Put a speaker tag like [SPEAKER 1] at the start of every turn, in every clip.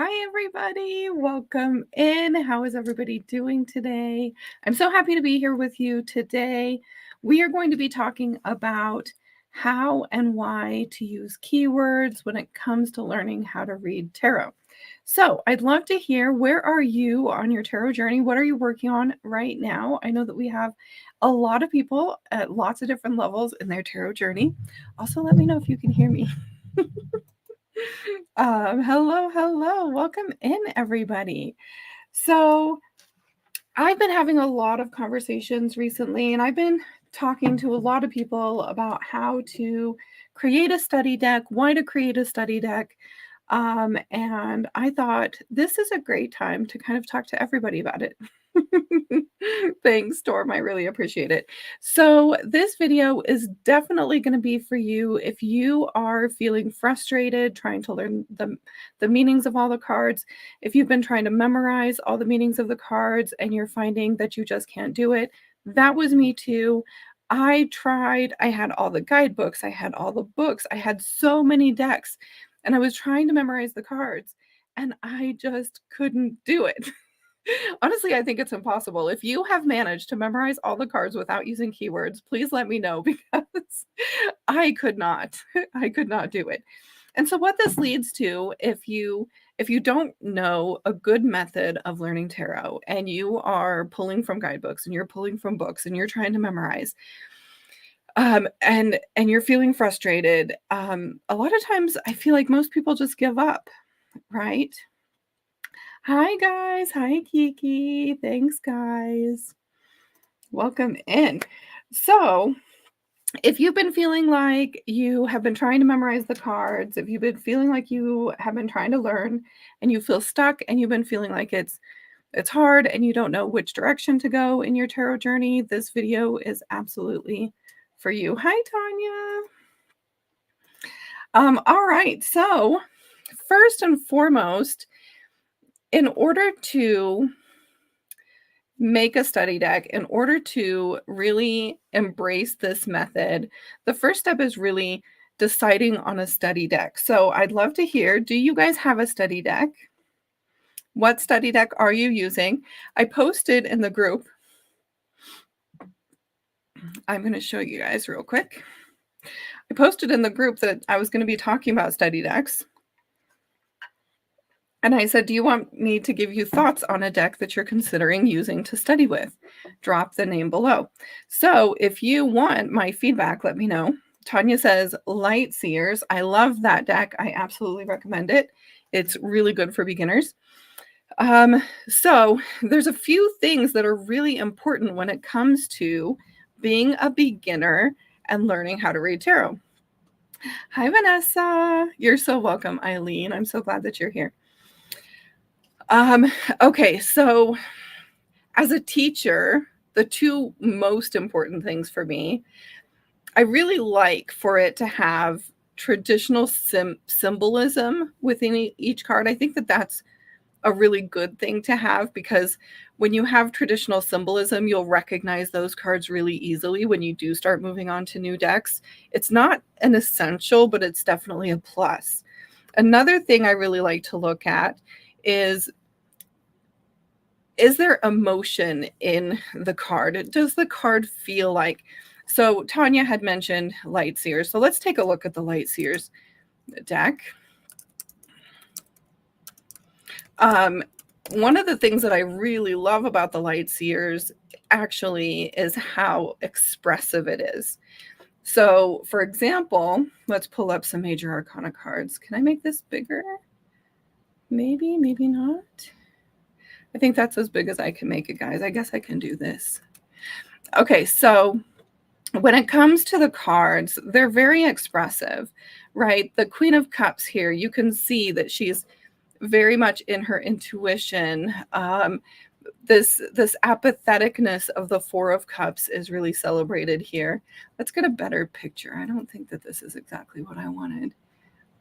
[SPEAKER 1] Hi, everybody. Welcome in. How is everybody doing today? I'm so happy to be here with you today. We are going to be talking about how and why to use keywords when it comes to learning how to read tarot. So I'd love to hear, where are you on your tarot journey? What are you working on right now? I know that we have a lot of people at lots of different levels in their tarot journey. Also, let me know if you can hear me. Hello. Welcome in, everybody. So, I've been having a lot of conversations recently, and I've been talking to a lot of people about how to create a study deck, why to create a study deck. And I thought this is a great time to kind of talk to everybody about it. Thanks, Storm. I really appreciate it. So this video is definitely going to be for you if you are feeling frustrated trying to learn the meanings of all the cards. If you've been trying to memorize all the meanings of the cards and you're finding that you just can't do it. That was me too. I tried. I had all the guidebooks. I had all the books. I had so many decks. And I was trying to memorize the cards. And I just couldn't do it. Honestly, I think it's impossible. If you have managed to memorize all the cards without using keywords, please let me know, because I could not. I could not do it. And so what this leads to, if you don't know a good method of learning tarot and you are pulling from guidebooks and you're pulling from books and you're trying to memorize, and you're feeling frustrated, a lot of times I feel like most people just give up, right? Hi, guys. Hi, Kiki. Thanks, guys. Welcome in. So, if you've been feeling like you have been trying to memorize the cards, if you've been feeling like you have been trying to learn and you feel stuck and you've been feeling like it's hard and you don't know which direction to go in your tarot journey, this video is absolutely for you. Hi, Tanya. All right. So, first and foremost, in order to make a study deck, in order to really embrace this method, the first step is really deciding on a study deck. So I'd love to hear, do you guys have a study deck? What study deck are you using? I posted in the group. I'm going to show you guys real quick. I posted in the group that I was going to be talking about study decks. And I said, do you want me to give you thoughts on a deck that you're considering using to study with? Drop the name below. So if you want my feedback, let me know. Tanya says, Light Seers. I love that deck. I absolutely recommend it. It's really good for beginners. So there's a few things that are really important when it comes to being a beginner and learning how to read tarot. Hi, Vanessa. You're so welcome, Eileen. I'm so glad that you're here. Okay, so as a teacher, the two most important things for me, I really like for it to have traditional symbolism within each card. I think that that's a really good thing to have, because when you have traditional symbolism, you'll recognize those cards really easily when you do start moving on to new decks. It's not an essential, but it's definitely a plus. Another thing I really like to look at is there emotion in the card? Does the card feel like, so Tanya had mentioned Light Seers. So let's take a look at the Light Seers deck. One of the things that I really love about the Light Seers actually is how expressive it is. So for example, let's pull up some Major Arcana cards. Can I make this bigger? Maybe not. I think that's as big as I can make it, guys. I guess I can do this. Okay, so when it comes to the cards, they're very expressive, right? The Queen of Cups here, you can see that she's very much in her intuition. This apatheticness of the Four of Cups is really celebrated here. Let's get a better picture. I don't think that this is exactly what I wanted.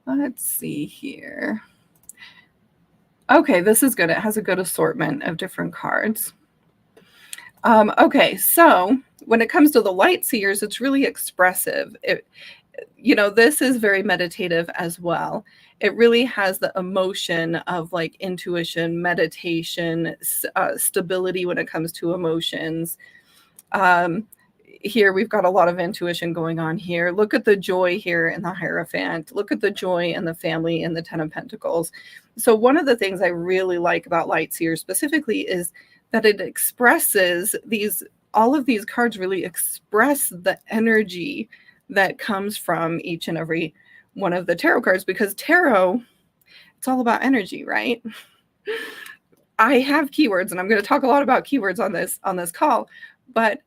[SPEAKER 1] Let's see here. Okay, this is good. It has a good assortment of different cards. Okay, so when it comes to the Light Seers, it's really expressive. this is very meditative as well. It really has the emotion of like intuition, meditation, stability when it comes to emotions. Um, Here we've got a lot of intuition going on here. Look at the joy here in the Hierophant. Look at the joy in the family in the Ten of Pentacles. So one of the things I really like about Light Seer specifically is that it expresses all of these cards really express the energy that comes from each and every one of the tarot cards, because tarot, it's all about energy, right? I have keywords, and I'm going to talk a lot about keywords on this call, but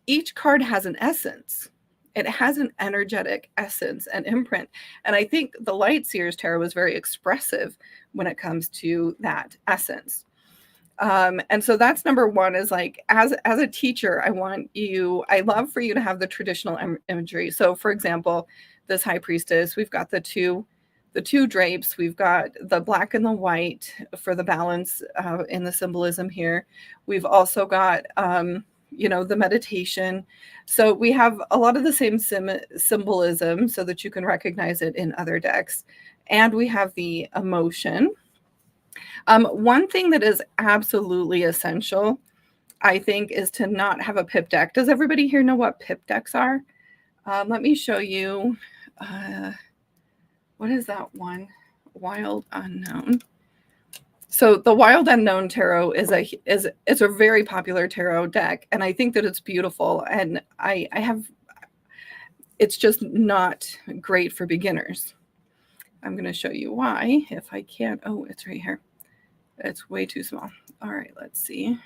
[SPEAKER 1] each card has an essence. It has an energetic essence and imprint. And I think the Light Seers Tarot is very expressive when it comes to that essence. And so that's number one, is like, as a teacher, I love for you to have the traditional imagery. So for example, this High Priestess, we've got the two drapes, we've got the black and the white for the balance in the symbolism here. We've also got, the meditation. So we have a lot of the same symbolism so that you can recognize it in other decks. And we have the emotion. One thing that is absolutely essential, I think, is to not have a pip deck. Does everybody here know what pip decks are? Let me show you. What is that one? Wild Unknown. So the Wild Unknown Tarot is a very popular tarot deck, and I think that it's beautiful. And it's just not great for beginners. I'm going to show you why if I can't. Oh, it's right here. It's way too small. All right, let's see.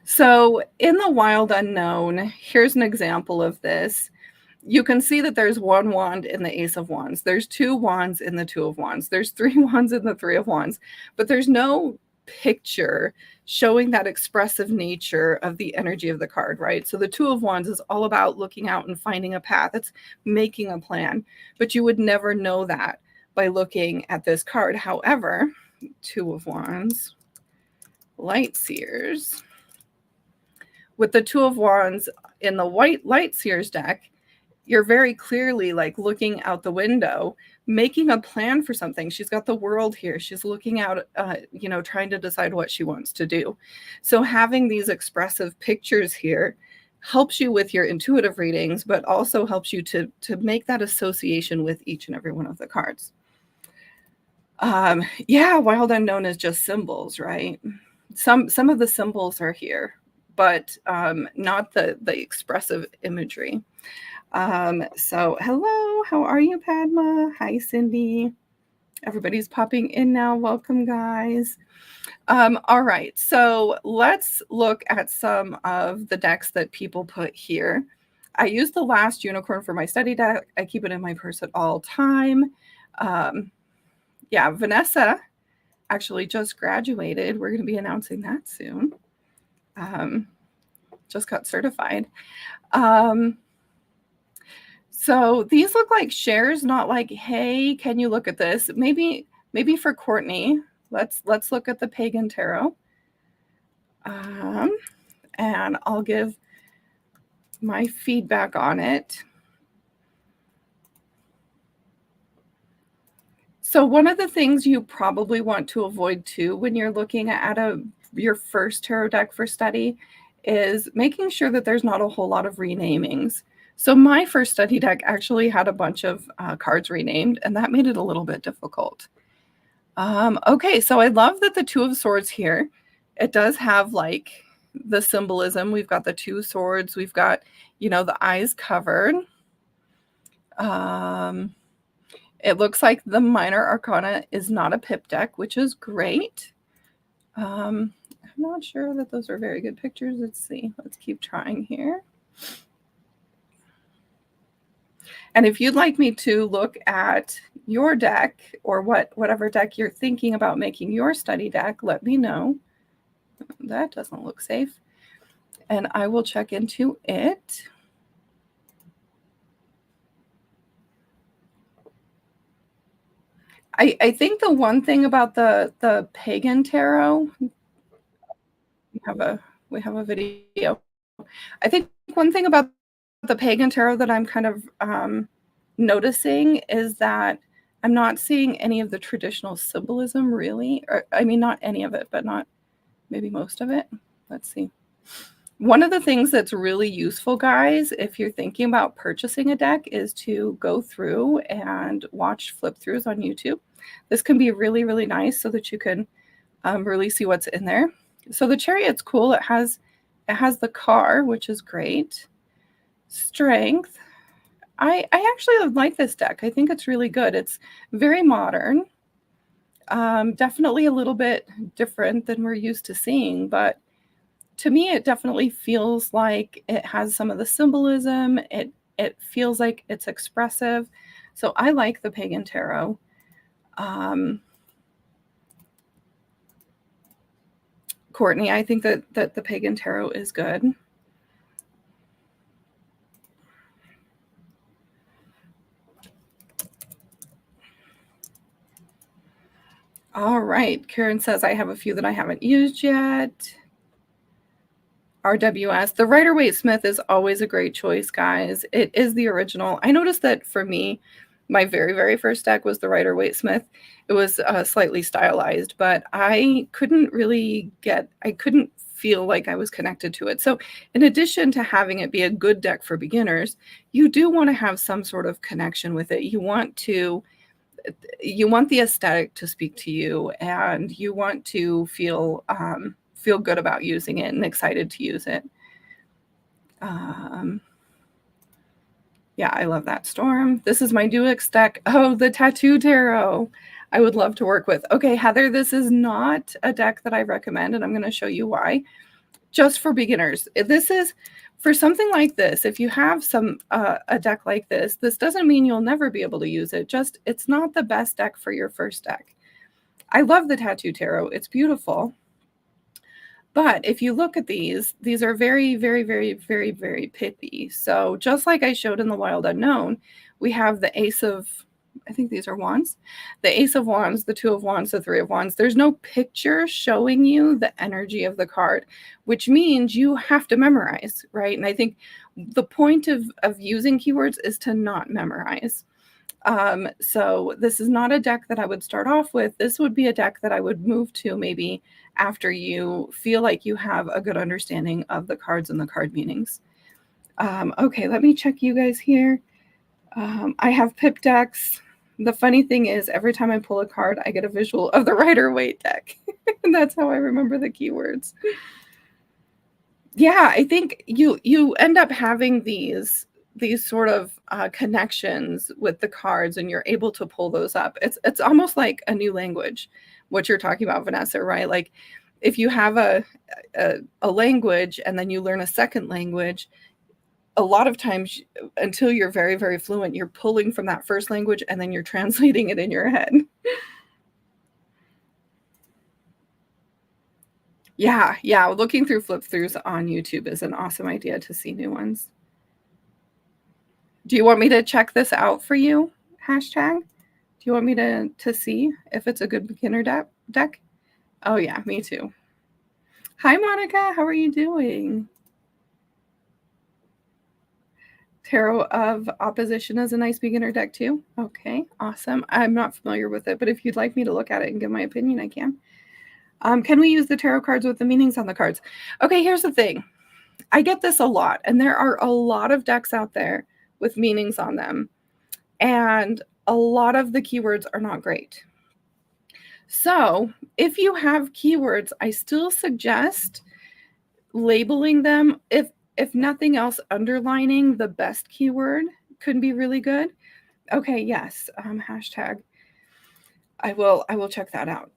[SPEAKER 1] So in the Wild Unknown, here's an example of this. You can see that there's one wand in the Ace of Wands. There's two wands in the Two of Wands. There's three wands in the Three of Wands. But there's no picture showing that expressive nature of the energy of the card, right? So the Two of Wands is all about looking out and finding a path. It's making a plan. But you would never know that by looking at this card. However, Two of Wands, Light Seers. With the Two of Wands in the white Light Seers deck, you're very clearly like looking out the window, making a plan for something. She's got the world here. She's looking out, trying to decide what she wants to do. So having these expressive pictures here helps you with your intuitive readings, but also helps you to make that association with each and every one of the cards. Wild Unknown is just symbols, right? Some of the symbols are here, but not the expressive imagery. So hello, how are you, Padma? Hi, Cindy. Everybody's popping in now. Welcome, guys. All right, so let's look at some of the decks that people put here. I use the Last Unicorn for my study deck. I keep it in my purse at all time. Vanessa actually just graduated. We're going to be announcing that soon. Just got certified. So these look like shares, not like, hey, can you look at this? Maybe for Courtney, let's look at the Pagan Tarot. And I'll give my feedback on it. So one of the things you probably want to avoid too when you're looking at your first tarot deck for study is making sure that there's not a whole lot of renamings. So my first study deck actually had a bunch of cards renamed, and that made it a little bit difficult. Okay, so I love that the Two of Swords here, it does have like the symbolism. We've got the two swords. We've got, the eyes covered. It looks like the Minor Arcana is not a pip deck, which is great. I'm not sure that those are very good pictures. Let's see. Let's keep trying here. And if you'd like me to look at your deck or whatever deck you're thinking about making your study deck, let me know. That doesn't look safe. And I will check into it. I think the one thing about the Pagan Tarot, we have a video. I think one thing about the pagan tarot that I'm kind of noticing is that I'm not seeing any of the traditional symbolism really. Or, I mean, not any of it, but not maybe most of it. Let's see. One of the things that's really useful, guys, if you're thinking about purchasing a deck, is to go through and watch flip throughs on YouTube. This can be really, really nice so that you can really see what's in there. So the Chariot's cool. It has the car, which is great. Strength. I actually like this deck. I think it's really good. It's very modern. Definitely a little bit different than we're used to seeing, but to me, it definitely feels like it has some of the symbolism. It feels like it's expressive. So I like the Pagan Tarot. Courtney, I think that the Pagan Tarot is good. All right. Karen says, I have a few that I haven't used yet. RWS. The Rider-Waite-Smith is always a great choice, guys. It is the original. I noticed that for me, my very, very first deck was the Rider-Waite-Smith. It was slightly stylized, but I couldn't feel like I was connected to it. So in addition to having it be a good deck for beginners, you do want to have some sort of connection with it. You want the aesthetic to speak to you, and you want to feel good about using it and excited to use it. Yeah, I love that. Storm. This is my Duix deck. Oh, the Tattoo Tarot. I would love to work with. Okay, Heather, this is not a deck that I recommend, and I'm going to show you why. Just for beginners. This is for something like this. If you have a deck like this doesn't mean you'll never be able to use it. Just it's not the best deck for your first deck. I love the Tattoo Tarot. It's beautiful. But if you look at these are very, very, very, very, very pithy. So just like I showed in the Wild Unknown, we have the Ace of, I think these are Wands, the Ace of Wands, the Two of Wands, the Three of Wands. There's no picture showing you the energy of the card, which means you have to memorize, right? And I think the point of using keywords is to not memorize. So this is not a deck that I would start off with. This would be a deck that I would move to maybe after you feel like you have a good understanding of the cards and the card meanings. Okay, let me check you guys here. I have pip decks. The funny thing is every time I pull a card, I get a visual of the Rider-Waite deck. And that's how I remember the keywords. Yeah, I think you end up having these sort of connections with the cards, and you're able to pull those up. It's almost like a new language, what you're talking about, Vanessa, right? Like if you have a language and then you learn a second language, a lot of times until you're very, very fluent, you're pulling from that first language and then you're translating it in your head. Yeah. Looking through flip throughs on YouTube is an awesome idea to see new ones. Do you want me to check this out for you? Hashtag? Do you want me to see if it's a good beginner deck? Oh yeah, me too. Hi Monica, how are you doing? Tarot of Opposition is a nice beginner deck too. Okay, awesome. I'm not familiar with it, but if you'd like me to look at it and give my opinion, I can. Can we use the tarot cards with the meanings on the cards? Okay, here's the thing. I get this a lot, and there are a lot of decks out there with meanings on them, and a lot of the keywords are not great. So if you have keywords, I still suggest labeling them. If nothing else, underlining the best keyword could be really good. Okay, yes, hashtag. I will check that out.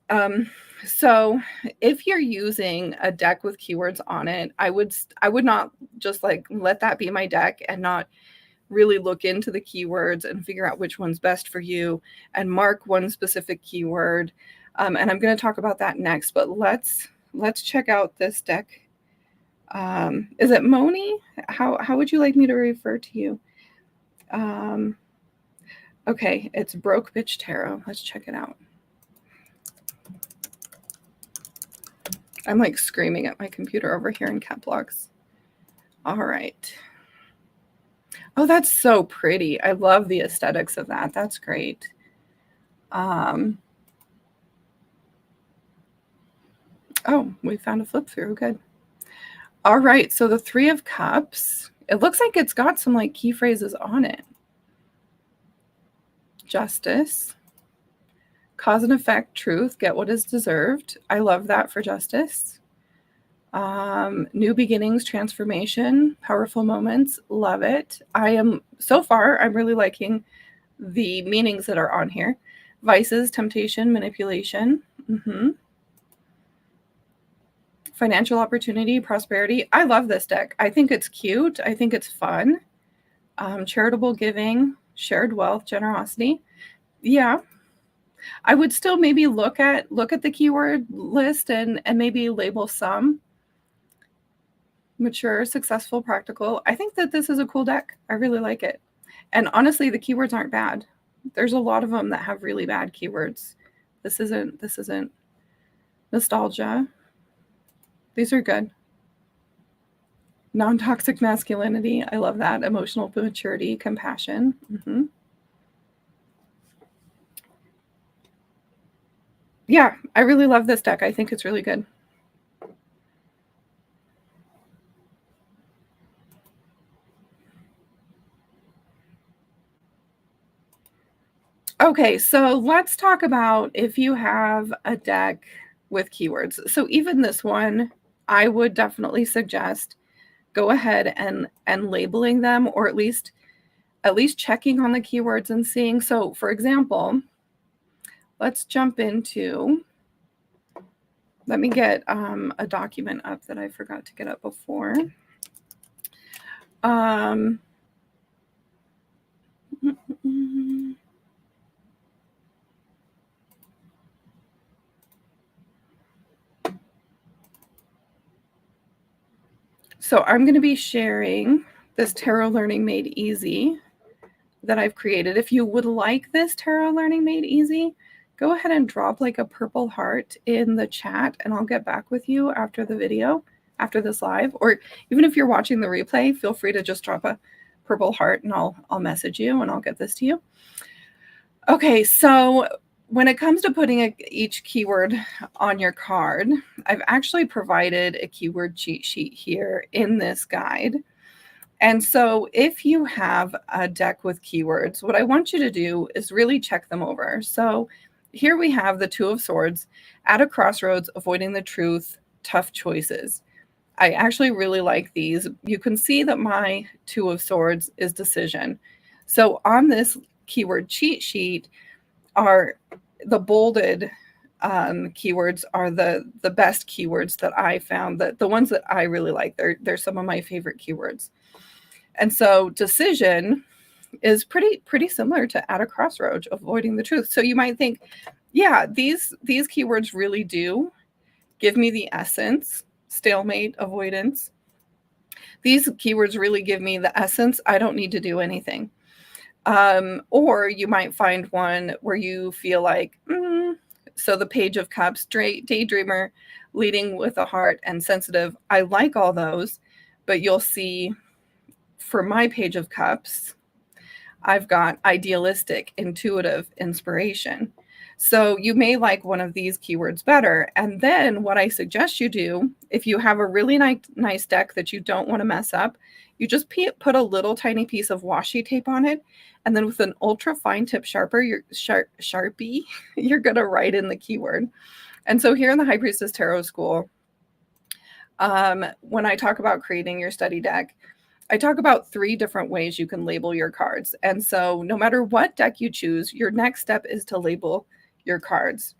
[SPEAKER 1] So if you're using a deck with keywords on it, I would not just like let that be my deck and not really look into the keywords and figure out which one's best for you and mark one specific keyword. And I'm going to talk about that next, but let's check out this deck. Is it Moni? How would you like me to refer to you? Okay, it's Broke Bitch Tarot. Let's check it out. I'm like screaming at my computer over here in cap locks. All right. Oh, that's so pretty. I love the aesthetics of that. That's great. Um, oh, we found a flip through. Good. All right. So the Three of Cups, it looks like it's got some like key phrases on it. Justice, cause and effect, truth, get what is deserved. I love that for justice. New beginnings, transformation, powerful moments, love it. So far, I'm really liking the meanings that are on here. Vices, temptation, manipulation. Financial opportunity, prosperity. I love this deck. I think it's cute. I think it's fun. Charitable giving, shared wealth, generosity. Yeah, I would still maybe look at the keyword list and maybe label some. Mature, successful, practical. I think that this is a cool deck. I really like it. And honestly, the keywords aren't bad. There's a lot of them that have really bad keywords. This isn't nostalgia. These are good. Non-toxic masculinity. I love that. Emotional maturity, compassion. Yeah, I really love this deck. I think it's really good. Okay, so let's talk about if you have a deck with keywords. So even this one, I would definitely suggest go ahead and labeling them, or at least checking on the keywords and seeing. So for example, let's jump into, let me get a document up that I forgot to get up before. So I'm going to be sharing this Tarot Learning Made Easy that I've created. If you would like this Tarot Learning Made Easy, go ahead and drop like a purple heart in the chat and I'll get back with you after the video, after this live. Or even if you're watching the replay, feel free to just drop a purple heart and I'll message you and I'll get this to you. Okay, so when it comes to putting each keyword on your card, I've actually provided a keyword cheat sheet here in this guide. And so if you have a deck with keywords, what I want you to do is really check them over. So here we have the Two of Swords, at a crossroads, avoiding the truth, tough choices. I actually really like these. You can see that my Two of Swords is decision. So on this keyword cheat sheet are the bolded keywords are the best keywords that I found, that the ones that I really like. They're some of my favorite keywords. And so decision is pretty similar to at a crossroads, avoiding the truth. So you might think, yeah, these keywords really do give me the essence, stalemate, avoidance. These keywords really give me the essence. I don't need to do anything. Or you might find one where you feel like, so the Page of Cups, daydreamer, leading with a heart, and sensitive. I like all those, but you'll see for my Page of Cups, I've got idealistic, intuitive, inspiration. So you may like one of these keywords better. And then what I suggest you do, if you have a really nice deck that you don't want to mess up, you just put a little tiny piece of washi tape on it. And then with an ultra fine tip Sharpie, you're going to write in the keyword. And so here in the High Priestess Tarot School, when I talk about creating your study deck, I talk about 3 different ways you can label your cards. And so no matter what deck you choose, your next step is to label your cards.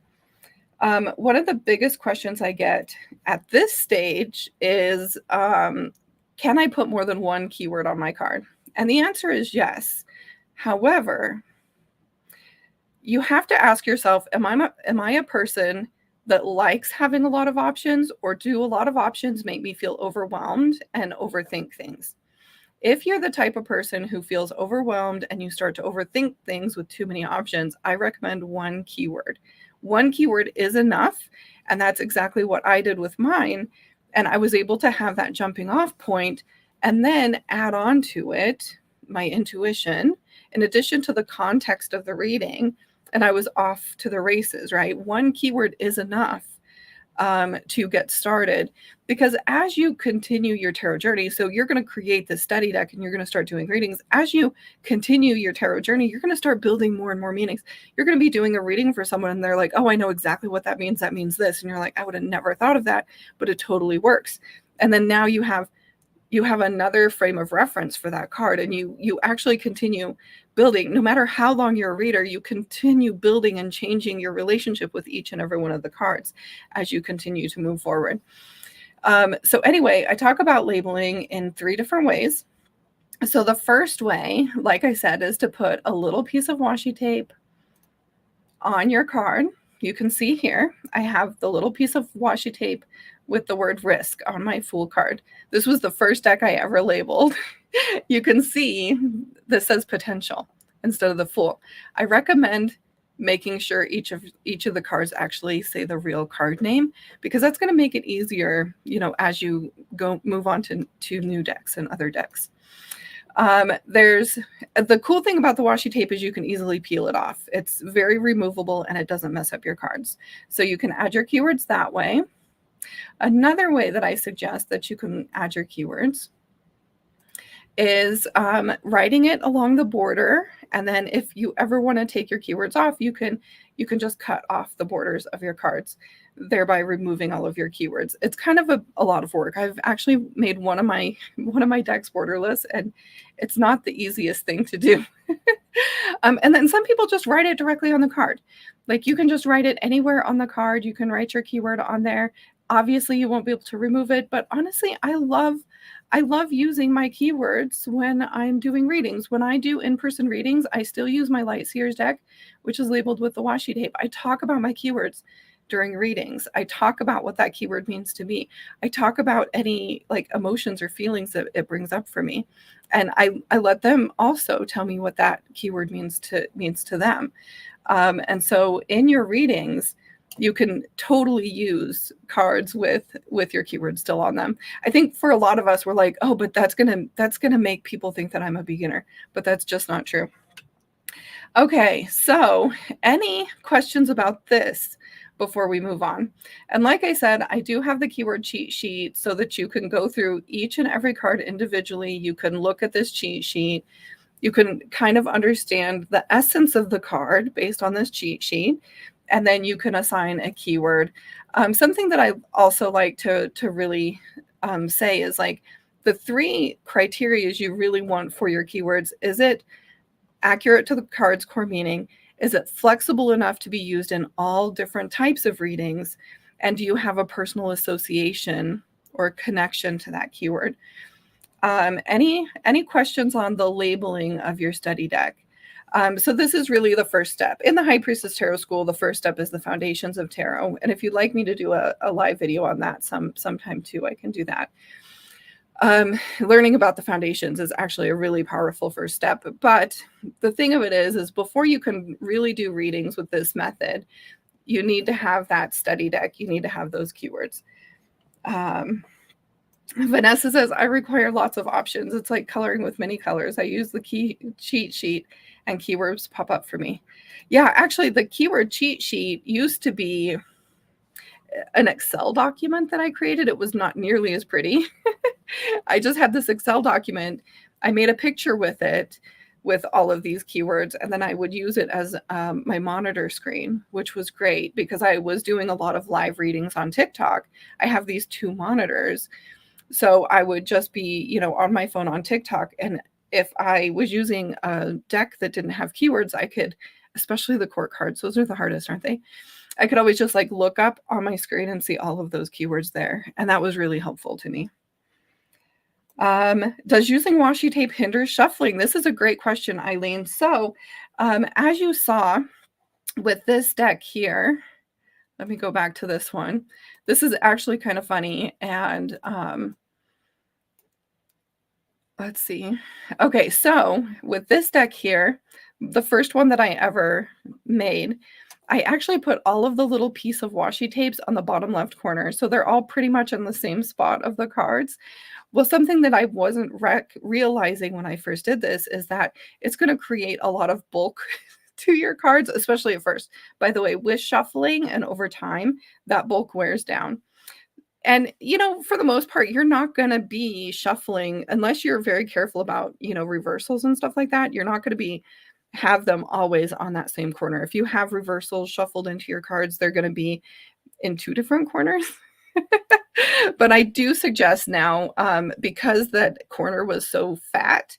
[SPEAKER 1] One of the biggest questions I get at this stage is, can I put more than one keyword on my card? And the answer is yes. However, you have to ask yourself, am I a person that likes having a lot of options, or do a lot of options make me feel overwhelmed and overthink things? If you're the type of person who feels overwhelmed and you start to overthink things with too many options, I recommend one keyword. One keyword is enough, and that's exactly what I did with mine. And I was able to have that jumping off point and then add on to it my intuition, in addition to the context of the reading, and I was off to the races, right? One keyword is enough to get started, because as you continue your tarot journey, so you're going to create this study deck and you're going to start doing readings. As you continue your tarot journey, you're going to start building more and more meanings. You're going to be doing a reading for someone and they're like, oh, I know exactly what that means. That means this. And you're like, I would have never thought of that, but it totally works. And then now you have another frame of reference for that card, and you actually continue building. No matter how long you're a reader, you continue building and changing your relationship with each and every one of the cards as you continue to move forward. So anyway, I talk about labeling in 3 different ways. So the first way, like I said, is to put a little piece of washi tape on your card. You can see here, I have the little piece of washi tape with the word risk on my Fool card. This was the first deck I ever labeled. You can see this says potential instead of the Fool. I recommend making sure each of the cards actually say the real card name, because that's going to make it easier, as you move on to new decks and other decks. There's the cool thing about the washi tape is you can easily peel it off. It's very removable and it doesn't mess up your cards. So you can add your keywords that way. Another way that I suggest that you can add your keywords is writing it along the border. And then if you ever want to take your keywords off, you can just cut off the borders of your cards, thereby removing all of your keywords. It's kind of a lot of work. I've actually made one of my decks borderless, and it's not the easiest thing to do. And then some people just write it directly on the card. Like, you can just write it anywhere on the card. You can write your keyword on there. Obviously, you won't be able to remove it, but honestly, I love using my keywords when I'm doing readings. When I do in-person readings, I still use my Light Seers deck, which is labeled with the washi tape. I talk about my keywords during readings. I talk about what that keyword means to me. I talk about any emotions or feelings that it brings up for me. And I let them also tell me what that keyword means to them. And so in your readings, you can totally use cards with your keywords still on them. I think for a lot of us, we're like, oh, but that's gonna make people think that I'm a beginner, but that's just not true. Okay, so any questions about this before we move on? And like I said, I do have the keyword cheat sheet so that you can go through each and every card individually. You can look at this cheat sheet. You can kind of understand the essence of the card based on this cheat sheet, and then you can assign a keyword. Something that I also like to really say is, like, the 3 criteria you really want for your keywords. Is it accurate to the card's core meaning? Is it flexible enough to be used in all different types of readings? And do you have a personal association or connection to that keyword? Any questions on the labeling of your study deck? So this is really the first step. In the High Priestess Tarot School, the first step is the foundations of tarot. And if you'd like me to do a live video on that sometime too, I can do that. Learning about the foundations is actually a really powerful first step. But the thing of it is before you can really do readings with this method, you need to have that study deck. You need to have those keywords. Vanessa says, I require lots of options. It's like coloring with many colors. I use the cheat sheet and keywords pop up for me. Yeah, actually, the keyword cheat sheet used to be an Excel document that I created. It was not nearly as pretty. I just had this Excel document. I made a picture with it with all of these keywords, and then I would use it as my monitor screen, which was great because I was doing a lot of live readings on TikTok. I have these 2 monitors. So I would just be, on my phone on TikTok. And if I was using a deck that didn't have keywords, I could, especially the court cards, those are the hardest, aren't they? I could always just look up on my screen and see all of those keywords there. And that was really helpful to me. Does using washi tape hinder shuffling? This is a great question, Eileen. So as you saw with this deck here, let me go back to this one. This is actually kind of funny. And let's see. Okay, so with this deck here, the first one that I ever made, I actually put all of the little piece of washi tapes on the bottom left corner, so they're all pretty much in the same spot of the cards. Well, something that I wasn't realizing when I first did this is that it's gonna create a lot of bulk to your cards, especially at first. By the way, with shuffling and over time, that bulk wears down. And, for the most part, you're not gonna be shuffling unless you're very careful about, reversals and stuff like that, you're not gonna be have them always on that same corner. If you have reversals shuffled into your cards, they're gonna be in 2 different corners. But I do suggest now, because that corner was so fat,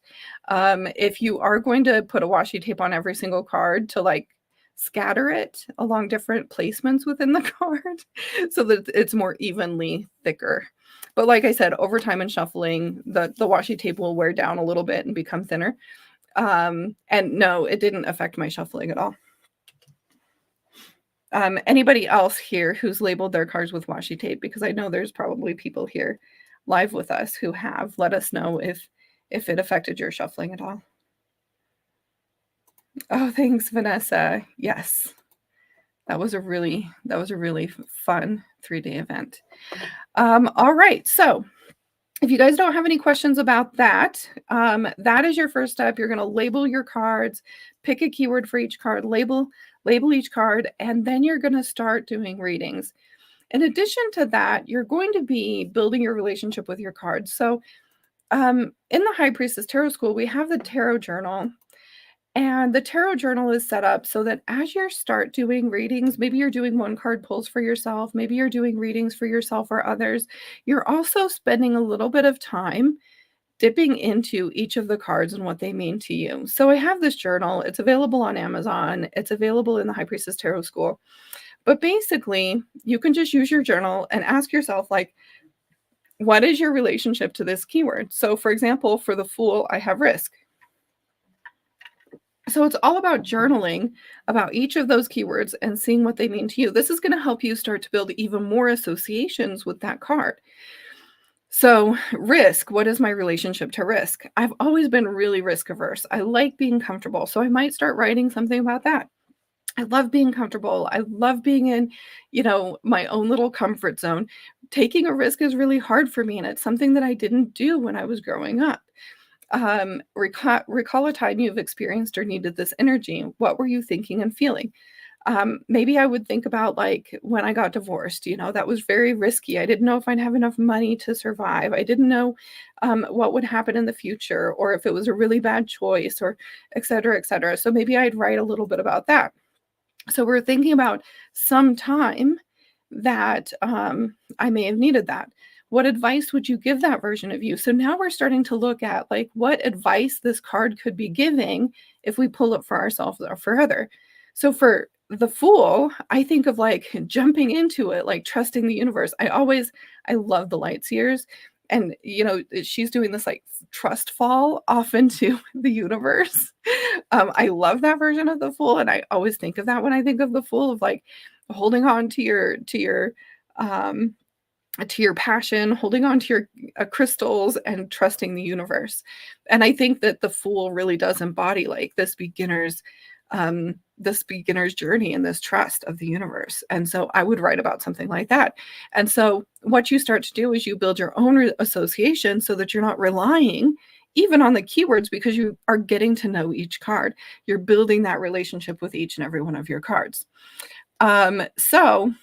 [SPEAKER 1] if you are going to put a washi tape on every single card to, like, scatter it along different placements within the card so that it's more evenly thicker. But like I said, over time and shuffling, the washi tape will wear down a little bit and become thinner. And no, it didn't affect my shuffling at all. Anybody else here who's labeled their cards with washi tape? Because I know there's probably people here live with us who have. Let us know if it affected your shuffling at all. Oh, thanks, Vanessa. Yes. That was a really fun 3-day event. All right. So if you guys don't have any questions about that, that is your first step. You're going to label your cards, pick a keyword for each card, label each card, and then you're going to start doing readings. In addition to that, you're going to be building your relationship with your cards. So in the High Priestess Tarot School, we have the Tarot Journal. And the tarot journal is set up so that as you start doing readings, maybe you're doing one card pulls for yourself, maybe you're doing readings for yourself or others, you're also spending a little bit of time dipping into each of the cards and what they mean to you. So I have this journal. It's available on Amazon. It's available in the High Priestess Tarot School. But basically, you can just use your journal and ask yourself, like, what is your relationship to this keyword? So for example, for the Fool, I have risk. So it's all about journaling about each of those keywords and seeing what they mean to you. This is going to help you start to build even more associations with that card. So risk, what is my relationship to risk? I've always been really risk averse. I like being comfortable. So I might start writing something about that. I love being comfortable. I love being in, my own little comfort zone. Taking a risk is really hard for me, and it's something that I didn't do when I was growing up. Recall a time you've experienced or needed this energy. What were you thinking and feeling? Maybe I would think about, like, when I got divorced, that was very risky. I didn't know if I'd have enough money to survive. I didn't know what would happen in the future, or if it was a really bad choice, or et cetera, et cetera. So maybe I'd write a little bit about that. So we're thinking about some time that I may have needed that. What advice would you give that version of you? So now we're starting to look at, like, what advice this card could be giving if we pull it for ourselves or for other. So for the Fool, I think of, like, jumping into it, like trusting the universe. I love the light seers. And, she's doing this, like, trust fall off into the universe. I love that version of the Fool. And I always think of that when I think of the Fool, of, like, holding on to your passion, holding on to your crystals, and trusting the universe. And I think that the Fool really does embody, like, this beginner's journey and this trust of the universe. And so I would write about something like that. And so what you start to do is you build your own association so that you're not relying even on the keywords, because you are getting to know each card. You're building that relationship with each and every one of your cards. So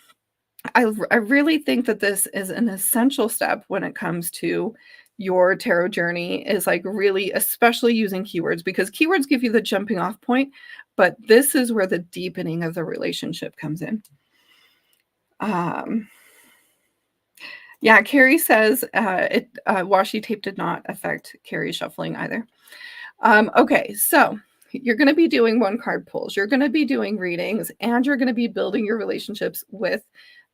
[SPEAKER 1] I really think that this is an essential step when it comes to your tarot journey, is, like, really, especially using keywords, because keywords give you the jumping off point, but this is where the deepening of the relationship comes in. Yeah, Carrie says washi tape did not affect Carrie's shuffling either. Okay, so you're going to be doing one card pulls, you're going to be doing readings, and you're going to be building your relationships with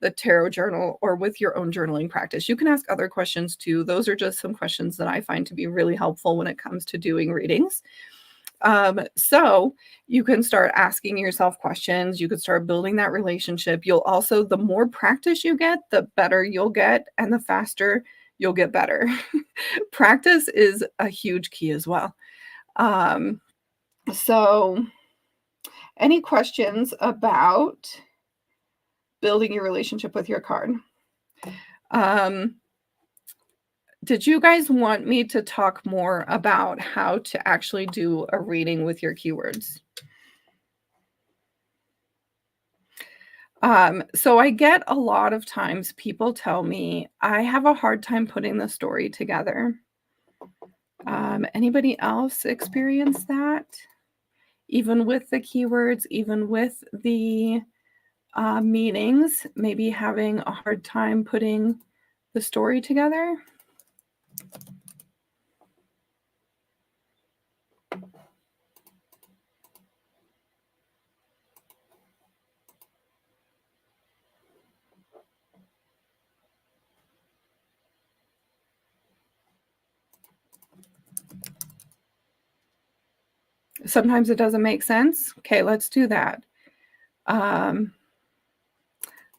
[SPEAKER 1] the tarot journal or with your own journaling practice. You can ask other questions too. Those are just some questions that I find to be really helpful when it comes to doing readings. So you can start asking yourself questions. You can start building that relationship. You'll also, the more practice you get, the better you'll get, and the faster you'll get better. Practice is a huge key as well. So Any questions about building your relationship with your card? Did you guys want me to talk more about how to actually do a reading with your keywords? So I get a lot of times people tell me I have a hard time putting the story together. Anybody else experience that? Even with the keywords, even with the meanings, maybe having a hard time putting the story together? Sometimes it doesn't make sense. Okay, let's do that.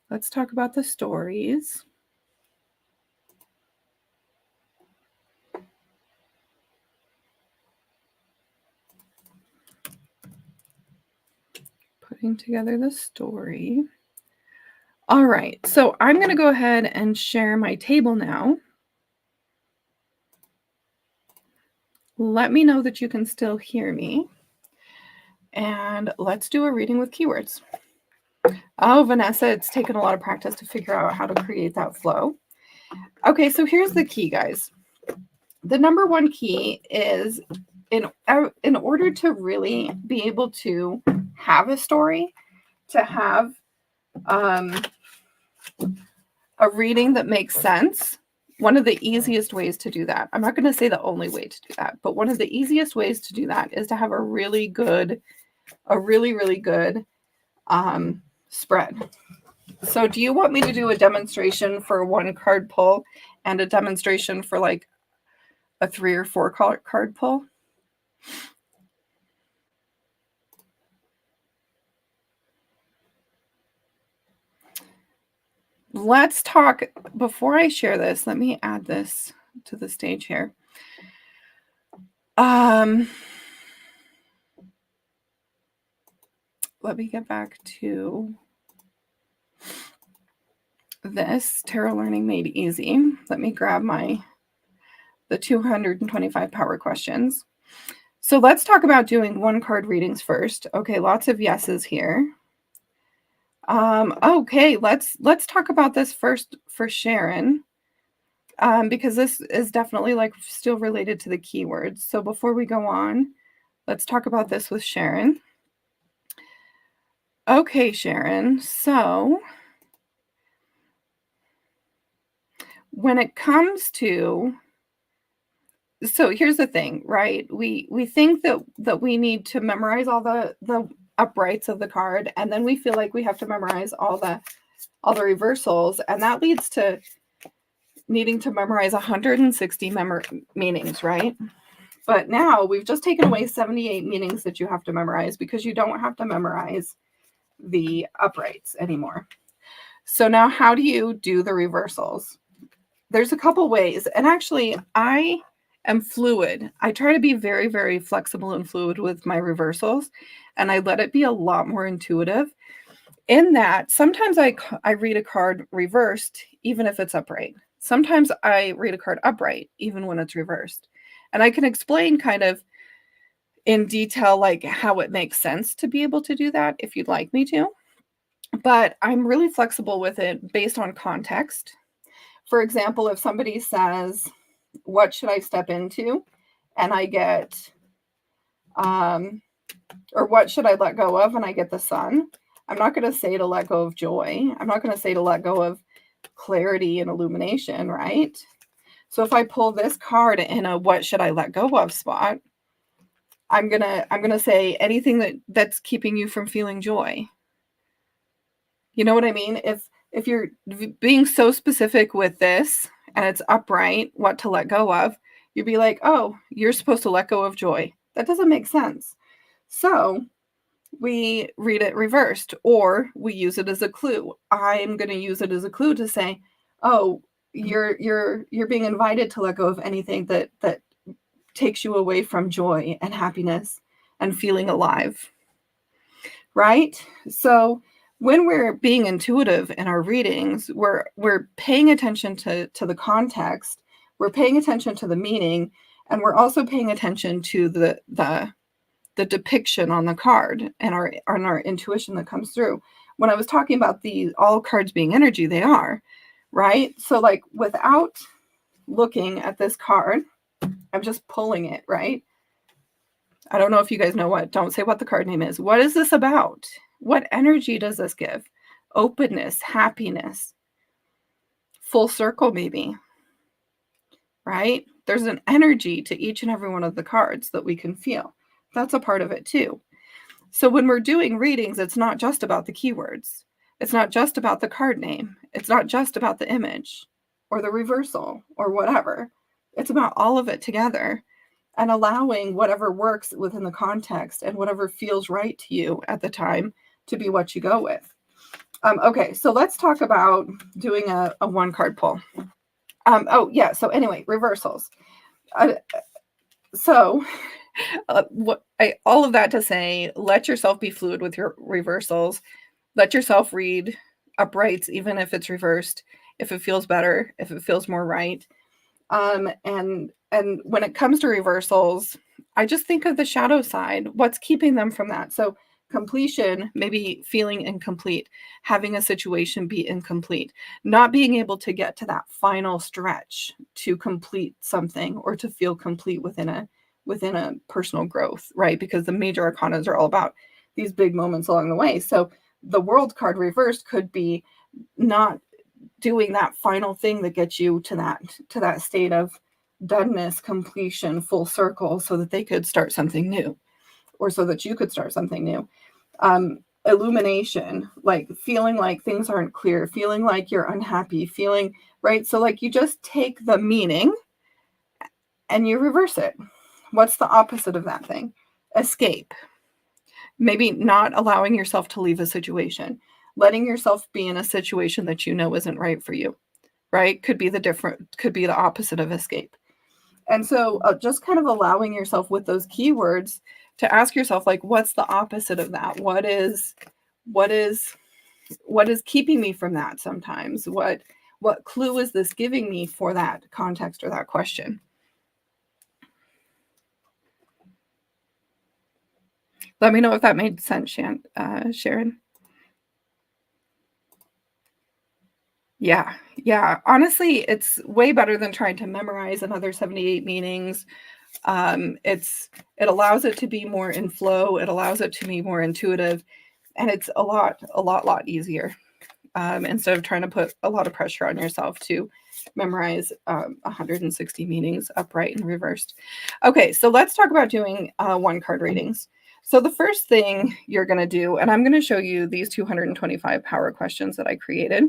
[SPEAKER 1] Let's talk about the stories. Putting together the story. All right, so I'm going to go ahead and share my table now. Let me know that you can still hear me. And let's do a reading with keywords. Oh, Vanessa, it's taken a lot of practice to figure out how to create that flow. Okay, so here's the key, guys. The number one key is in order to really be able to have a story, to have a reading that makes sense, one of the easiest ways to do that, I'm not going to say the only way to do that, but one of the easiest ways to do that is to have a really good spread. So do you want me to do a demonstration for one card pull and a demonstration for like a 3 or 4 card pull? Let's talk, before I share this, let me add this to the stage here. Let me get back to this Tarot Learning Made Easy. Let me grab the 225 power questions. So let's talk about doing one card readings first. Okay, lots of yeses here. Okay, let's talk about this first for Sharon, because this is definitely like still related to the keywords. So before we go on, let's talk about this with Sharon. Okay, Sharon, so when it comes to, so here's the thing, right? We think that we need to memorize all the uprights of the card, and then we feel like we have to memorize all the reversals, and that leads to needing to memorize 160 meanings, right? But now we've just taken away 78 meanings that you have to memorize because you don't have to memorize the uprights anymore. So now how do you do the reversals? There's a couple ways, and actually I am fluid. I try to be very, very flexible and fluid with my reversals, and I let it be a lot more intuitive in that sometimes I read a card reversed even if it's upright. Sometimes I read a card upright even when it's reversed. And I can explain kind of in detail like how it makes sense to be able to do that if you'd like me to. But I'm really flexible with it based on context. For example, if somebody says, "What should I step into?" and I get or "What should I let go of?" and I get the Sun, I'm not going to say to let go of joy. I'm not going to say to let go of clarity and illumination, right? So if I pull this card in a "What should I let go of" spot, I'm gonna say anything that's keeping you from feeling joy. You know what I mean? If you're being so specific with this and it's upright, what to let go of, you'd be like, oh, you're supposed to let go of joy. That doesn't make sense. So we read it reversed, or we use it as a clue. I'm going to use it as a clue to say, oh, you're being invited to let go of anything that takes you away from joy and happiness and feeling alive. right? So when we're being intuitive in our readings, we're paying attention to the context, we're paying attention to the meaning, and we're also paying attention to the depiction on the card and our intuition that comes through. When I was talking about all cards being energy, they are, right? So like without looking at this card, I'm just pulling it, right? I don't know if you guys know don't say what the card name is. What is this about? What energy does this give? Openness, happiness, full circle maybe, right? There's an energy to each and every one of the cards that we can feel. That's a part of it too. So when we're doing readings, it's not just about the keywords. It's not just about the card name. It's not just about the image or the reversal or whatever. It's about all of it together and allowing whatever works within the context and whatever feels right to you at the time to be what you go with. Okay, so let's talk about doing a one card pull. Oh yeah, so anyway, reversals. So all of that to say, let yourself be fluid with your reversals. Let yourself read uprights, even if it's reversed, if it feels better, if it feels more right. And when it comes to reversals, I just think of the shadow side. What's keeping them from that? So completion, maybe feeling incomplete, having a situation be incomplete, not being able to get to that final stretch to complete something or to feel complete within a personal growth, right? Because the major arcanas are all about these big moments along the way. So the world card reversed could be not doing that final thing that gets you to that state of doneness, completion, full circle, so that they could start something new, or so that you could start something new. Illumination, like feeling like things aren't clear, feeling like you're unhappy, feeling right. So like you just take the meaning and you reverse it. What's the opposite of that thing? Escape. Maybe not allowing yourself to leave a situation, letting yourself be in a situation that you know isn't right for you, right? Could be the opposite of escape. And so just kind of allowing yourself with those keywords to ask yourself, like, what's the opposite of that? What is keeping me from that sometimes? What clue is this giving me for that context or that question? Let me know if that made sense, Sharon. Yeah. Honestly, it's way better than trying to memorize another 78 meanings. It allows it to be more in flow. It allows it to be more intuitive, and it's a lot easier. Instead of trying to put a lot of pressure on yourself to memorize 160 meanings upright and reversed. Okay, so let's talk about doing one card readings. So the first thing you're going to do, and I'm going to show you these 225 power questions that I created,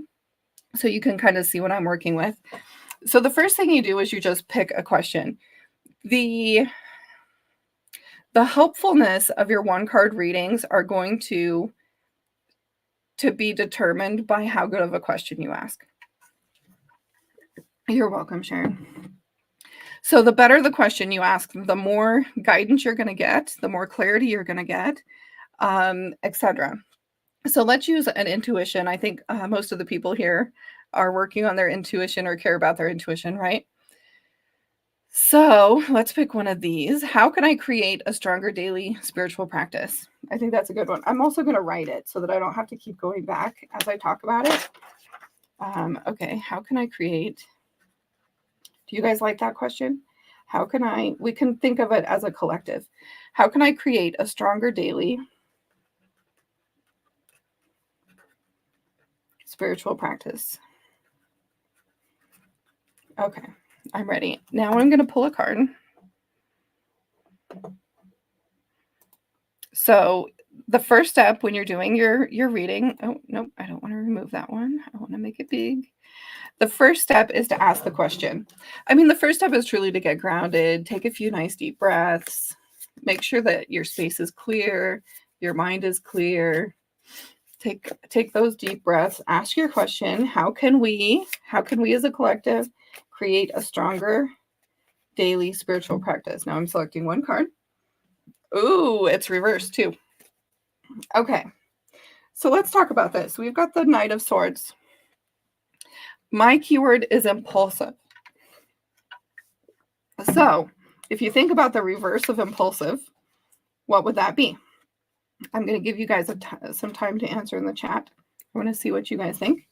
[SPEAKER 1] so you can kind of see what I'm working with. So the first thing you do is you just pick a question. The helpfulness of your one card readings are going to be determined by how good of a question you ask. You're welcome, Sharon. So the better the question you ask, the more guidance you're going to get, the more clarity you're going to get, etc. So let's use an intuition. I think most of the people here are working on their intuition or care about their intuition, right? So let's pick one of these. How can I create a stronger daily spiritual practice? I think that's a good one. I'm also going to write it so that I don't have to keep going back as I talk about it. Okay, how can I create? Do you guys like that question? We can think of it as a collective. How can I create a stronger daily spiritual practice? Okay, I'm ready. Now I'm going to pull a card. So the first step when you're doing your reading, oh, nope, I don't want to remove that one. I want to make it big. The first step is to ask the question. I mean, the first step is truly to get grounded, take a few nice deep breaths, make sure that your space is clear, your mind is clear. Take those deep breaths, ask your question, how can we as a collective create a stronger daily spiritual practice? Now I'm selecting one card. Ooh, it's reversed too. Okay, so let's talk about this. We've got the Knight of Swords. My keyword is impulsive. So if you think about the reverse of impulsive, what would that be? I'm going to give you guys some time to answer in the chat. I want to see what you guys think.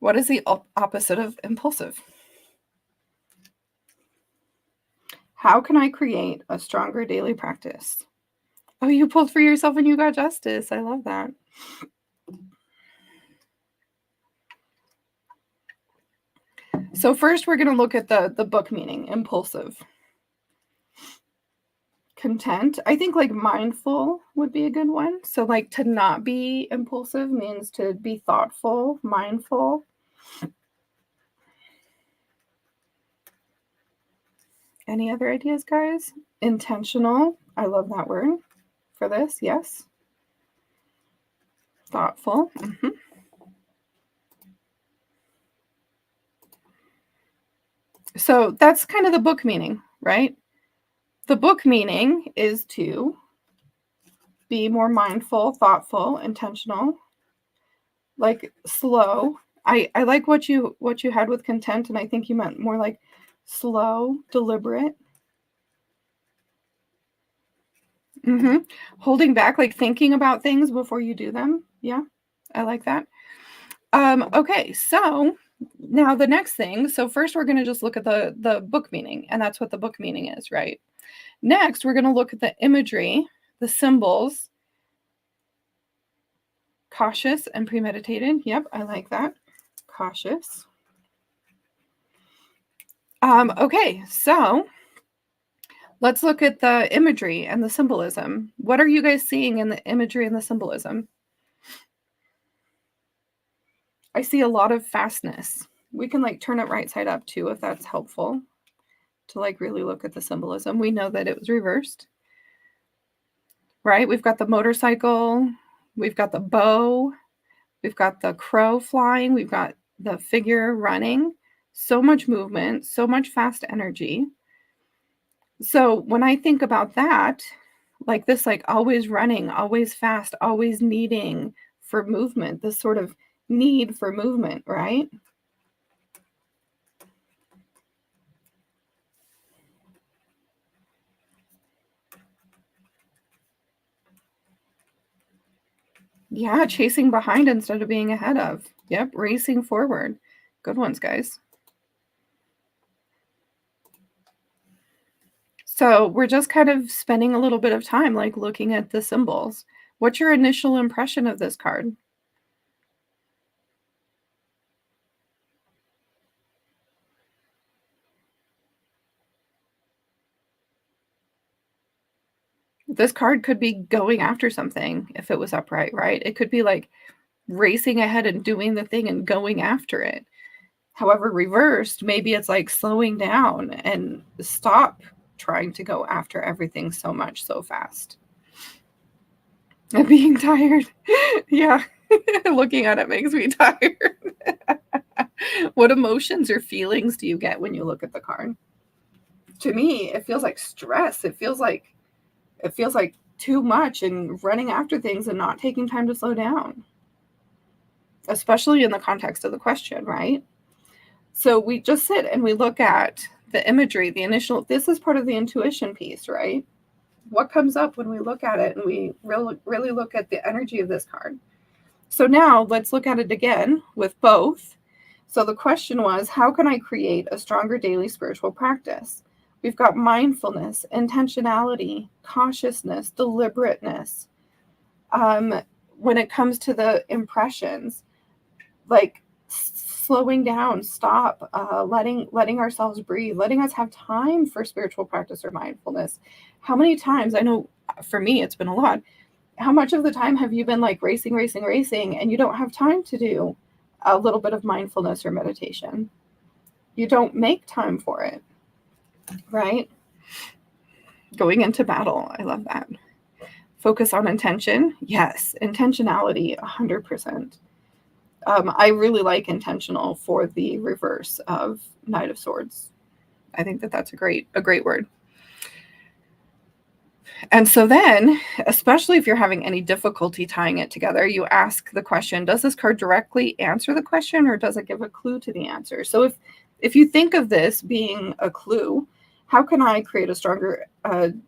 [SPEAKER 1] What is the opposite of impulsive? How can I create a stronger daily practice? Oh, you pulled for yourself and you got justice. I love that. So first we're going to look at the book meaning, impulsive. Content. I think like mindful would be a good one. So like to not be impulsive means to be thoughtful, mindful. Any other ideas, guys? Intentional. I love that word for this. Yes. Thoughtful. Mm-hmm. So that's kind of the book meaning, right? The book meaning is to be more mindful, thoughtful, intentional, like slow. I like what you had with content, and I think you meant more like slow, deliberate. Mm-hmm. Holding back, like thinking about things before you do them. Yeah, I like that. Okay, so now the next thing. So first we're going to just look at the book meaning, and that's what the book meaning is, right? Next, we're going to look at the imagery, the symbols. Cautious and premeditated. Yep, I like that. Cautious. Okay, so let's look at the imagery and the symbolism. What are you guys seeing in the imagery and the symbolism? I see a lot of fastness. We can like turn it right side up too if that's helpful to like really look at the symbolism. We know that it was reversed, right? We've got the motorcycle, we've got the bow, we've got the crow flying, we've got the figure running. So much movement, so much fast energy. So when I think about that, like this, like always running, always fast, always needing for movement, this sort of need for movement, right? Yeah, chasing behind instead of being ahead of. Yep, racing forward. Good ones, guys. So we're just kind of spending a little bit of time like looking at the symbols. What's your initial impression of this card? This card could be going after something if it was upright, right? It could be like racing ahead and doing the thing and going after it. However, reversed, maybe it's like slowing down and stop trying to go after everything so much so fast. And being tired. Yeah. Looking at it makes me tired. What emotions or feelings do you get when you look at the card? To me, it feels like stress. It feels like too much and running after things and not taking time to slow down. Especially in the context of the question, right? So we just sit and we look at the imagery, the initial, this is part of the intuition piece, right? What comes up when we look at it and we really look at the energy of this card. So now let's look at it again with both. So the question was, how can I create a stronger daily spiritual practice? We've got mindfulness, intentionality, cautiousness, deliberateness. When it comes to the impressions, like slowing down, stop, letting ourselves breathe, letting us have time for spiritual practice or mindfulness. How many times, I know for me it's been a lot, how much of the time have you been like racing and you don't have time to do a little bit of mindfulness or meditation? You don't make time for it, right? Going into battle, I love that. Focus on intention. Yes, intentionality, 100%. I really like intentional for the reverse of Knight of Swords. I think that that's a great word. And so then, especially if you're having any difficulty tying it together, you ask the question, does this card directly answer the question, or does it give a clue to the answer? So if you think of this being a clue, how can I create a stronger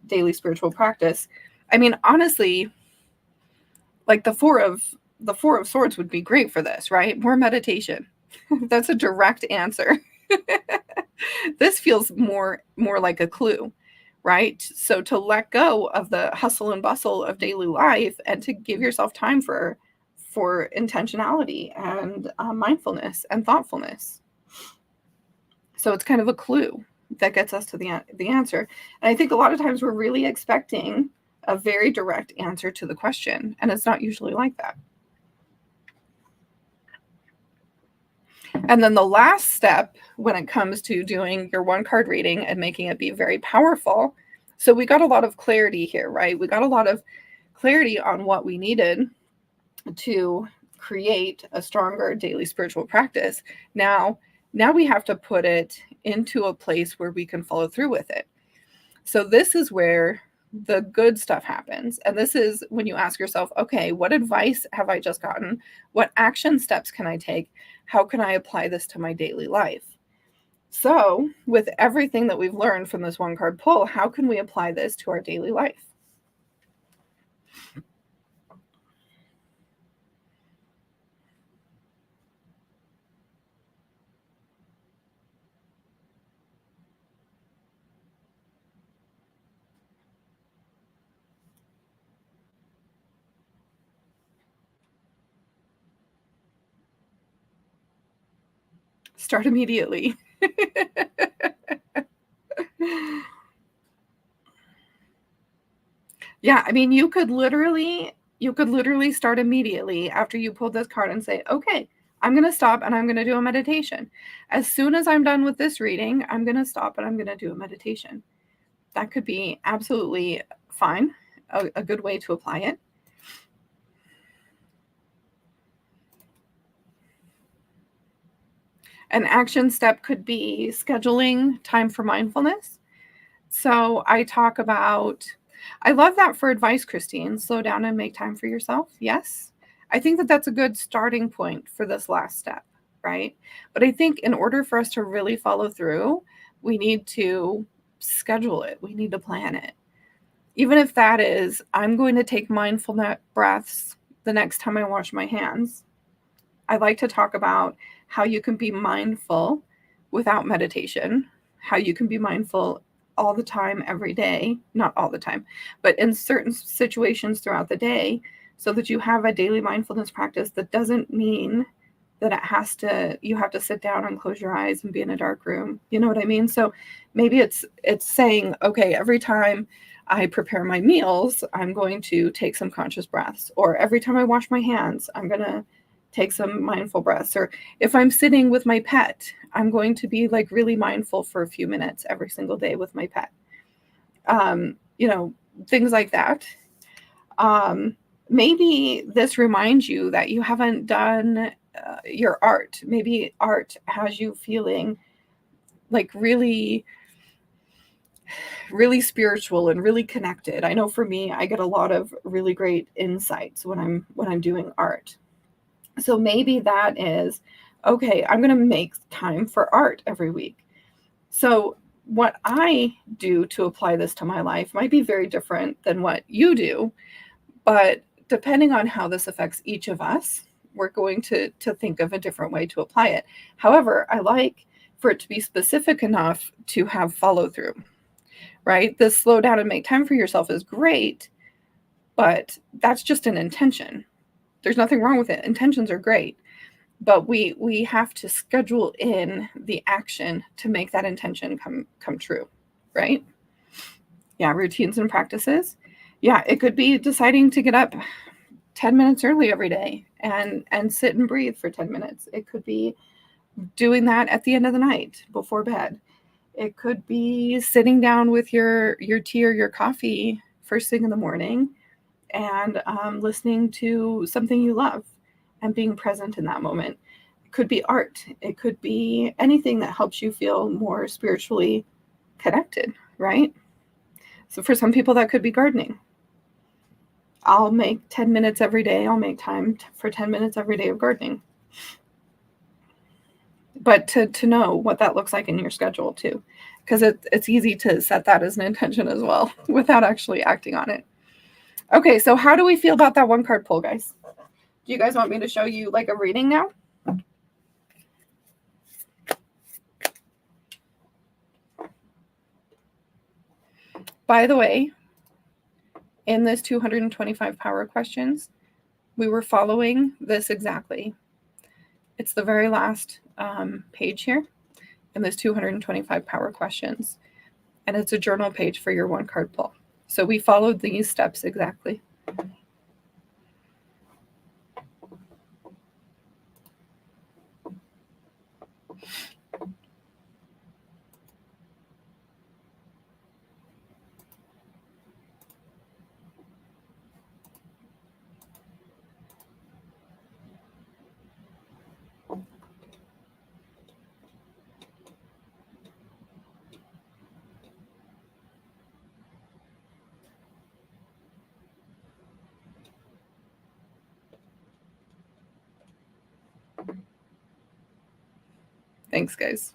[SPEAKER 1] daily spiritual practice? I mean, honestly, like the four of swords would be great for this, right? More meditation. That's a direct answer. This feels more like a clue, right? So to let go of the hustle and bustle of daily life and to give yourself time for intentionality and mindfulness and thoughtfulness. So it's kind of a clue that gets us to the answer. And I think a lot of times we're really expecting a very direct answer to the question, and it's not usually like that. And then the last step when it comes to doing your one card reading and making it be very powerful. So we got a lot of clarity here, right? We got a lot of clarity on what we needed to create a stronger daily spiritual practice. Now we have to put it into a place where we can follow through with it. So this is where the good stuff happens. And this is when you ask yourself, okay, what advice have I just gotten? What action steps can I take? How can I apply this to my daily life? So with everything that we've learned from this one card pull, how can we apply this to our daily life? Start immediately. Yeah, I mean, you could literally start immediately after you pull this card and say, okay, I'm going to stop and I'm going to do a meditation. As soon as I'm done with this reading, I'm going to stop and I'm going to do a meditation. That could be absolutely fine, a good way to apply it. An action step could be scheduling time for mindfulness. So I talk about, I love that for advice, Christine. Slow down and make time for yourself. Yes. I think that that's a good starting point for this last step, right? But I think in order for us to really follow through, we need to schedule it. We need to plan it. Even if that is, I'm going to take mindful breaths the next time I wash my hands. I like to talk about how you can be mindful without meditation, how you can be mindful all the time, every day, not all the time, but in certain situations throughout the day, so that you have a daily mindfulness practice that doesn't mean that you have to sit down and close your eyes and be in a dark room. You know what I mean? So maybe it's saying, okay, every time I prepare my meals, I'm going to take some conscious breaths, or every time I wash my hands, I'm going to take some mindful breaths. Or if I'm sitting with my pet, I'm going to be like really mindful for a few minutes every single day with my pet. Things like that. Maybe this reminds you that you haven't done your art. Maybe art has you feeling like really, really spiritual and really connected. I know for me, I get a lot of really great insights when I'm doing art. So maybe that is, okay, I'm going to make time for art every week. So what I do to apply this to my life might be very different than what you do, but depending on how this affects each of us, we're going to think of a different way to apply it. However, I like for it to be specific enough to have follow through, right? This slow down and make time for yourself is great, but that's just an intention. There's nothing wrong with it. Intentions are great, but we have to schedule in the action to make that intention come true, right? Yeah, routines and practices. Yeah, it could be deciding to get up 10 minutes early every day and sit and breathe for 10 minutes. It could be doing that at the end of the night before bed. It could be sitting down with your tea or your coffee first thing in the morning and listening to something you love and being present in that moment. It could be art. It could be anything that helps you feel more spiritually connected, right? So for some people, that could be gardening. I'll make 10 minutes every day. I'll make time for 10 minutes every day of gardening. But to know what that looks like in your schedule too, because it's easy to set that as an intention as well without actually acting on it. Okay, so how do we feel about that one card pull, guys? Do you guys want me to show you like a reading now? By the way, in this 225 power questions, we were following this exactly. It's the very last page here in this 225 power questions. And it's a journal page for your one card pull. So we followed these steps exactly. Thanks, guys.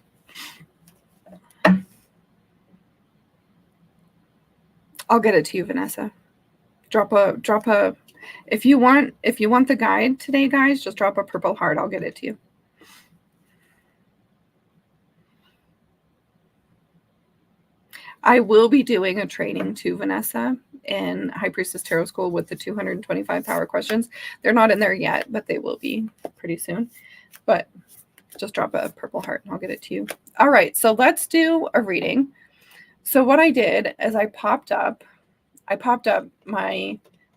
[SPEAKER 1] I'll get it to you, Vanessa. Drop a if you want the guide today, guys, just drop a purple heart. I'll get it to you. I will be doing a training too, Vanessa, in High Priestess Tarot School with the 225 power questions. They're not in there yet, but they will be pretty soon. But just drop a purple heart and I'll get it to you. All right, so let's do a reading. So what I did is I popped up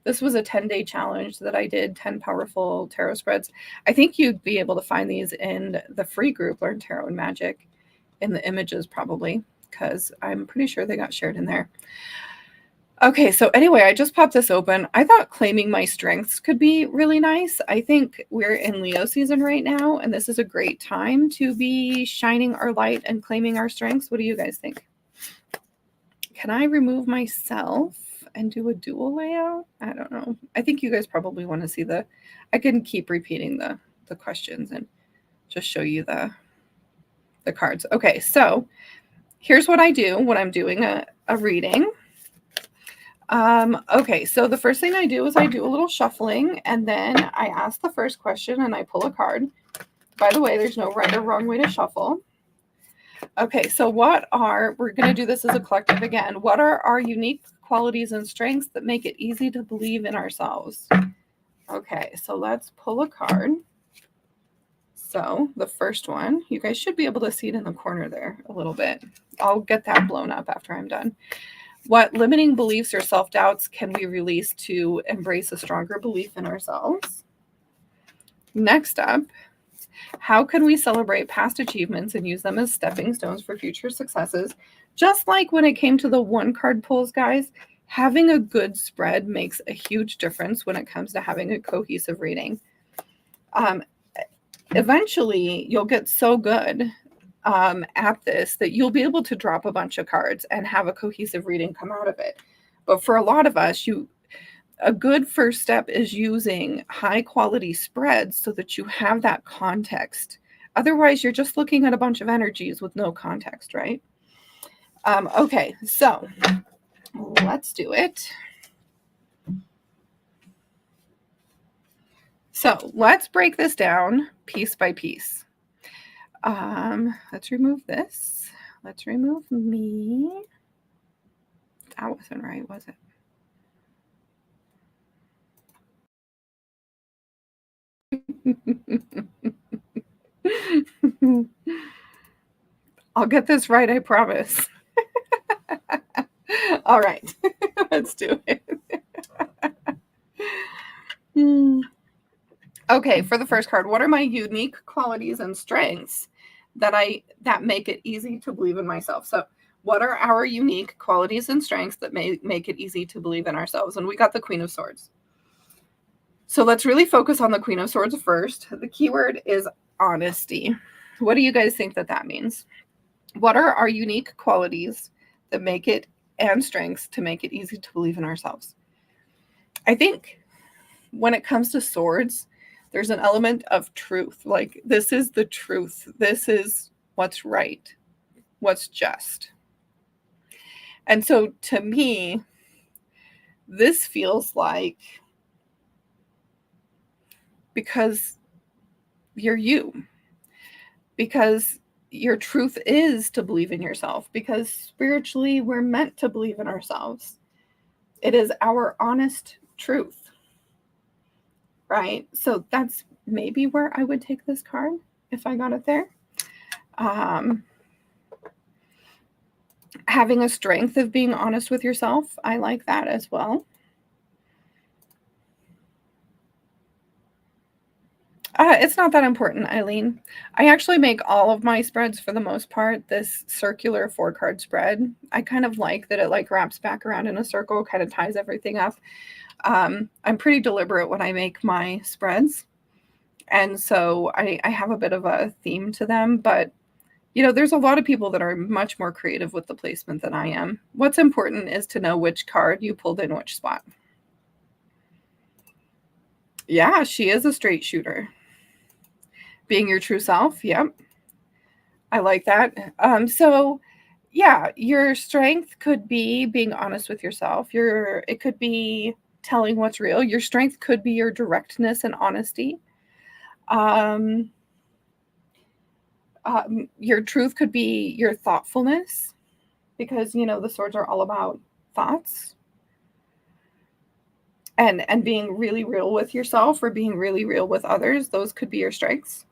[SPEAKER 1] this was a 10-day challenge that I did, 10 powerful tarot spreads. I think you'd be able to find these in the free group, Learn Tarot and Magic, in the images probably, because I'm pretty sure they got shared in there. Okay, so anyway, I just popped this open. I thought claiming my strengths could be really nice. I think we're in Leo season right now, and this is a great time to be shining our light and claiming our strengths. What do you guys think? Can I remove myself and do a dual layout? I don't know. I think you guys probably want to see I can keep repeating the questions and just show you the cards. Okay, so here's what I do when I'm doing a reading. Okay, so the first thing I do is I do a little shuffling, and then I ask the first question and I pull a card. By the way, there's no right or wrong way to shuffle. Okay, so we're going to do this as a collective again. What are our unique qualities and strengths that make it easy to believe in ourselves? Okay, so let's pull a card. So the first one, you guys should be able to see it in the corner there a little bit. I'll get that blown up after I'm done. What limiting beliefs or self-doubts can we release to embrace a stronger belief in ourselves? Next up, how can we celebrate past achievements and use them as stepping stones for future successes? Just like when it came to the one card pulls, guys, having a good spread makes a huge difference when it comes to having a cohesive reading. Eventually, you'll get so good at this that you'll be able to drop a bunch of cards and have a cohesive reading come out of it. But for a lot of us, a good first step is using high quality spreads so that you have that context. Otherwise, you're just looking at a bunch of energies with no context, right? Okay, so let's do it. So let's break this down piece by piece. Let's remove this. Let's remove me. That wasn't right, was it? I'll get this right, I promise. All right, let's do it. Okay, for the first card, what are my unique qualities and strengths that make it easy to believe in myself? So what are our unique qualities and strengths that make it easy to believe in ourselves? And we got the Queen of Swords. So let's really focus on the Queen of Swords first. The keyword is honesty. What do you guys think that means? What are our unique qualities that make it and strengths to make it easy to believe in ourselves. I think when it comes to swords, there's an element of truth. Like, this is the truth. This is what's right, what's just. And so to me, this feels like, because you're you, because your truth is to believe in yourself, because spiritually we're meant to believe in ourselves. It is our honest truth, right? So that's maybe where I would take this card if I got it there. Having a strength of being honest with yourself, I like that as well. It's not that important, Eileen. I actually make all of my spreads, for the most part, this circular 4-card spread. I kind of like that it like wraps back around in a circle, kind of ties everything up. I'm pretty deliberate when I make my spreads. And so I have a bit of a theme to them, but you know, there's a lot of people that are much more creative with the placement than I am. What's important is to know which card you pulled in which spot. Yeah, she is a straight shooter. Being your true self. Yep. I like that. So yeah, your strength could be being honest with yourself. It could be telling what's real. Your strength could be your directness and honesty. Your truth could be your thoughtfulness, because you know the swords are all about thoughts and being really real with yourself or being really real with others. Those could be your strengths.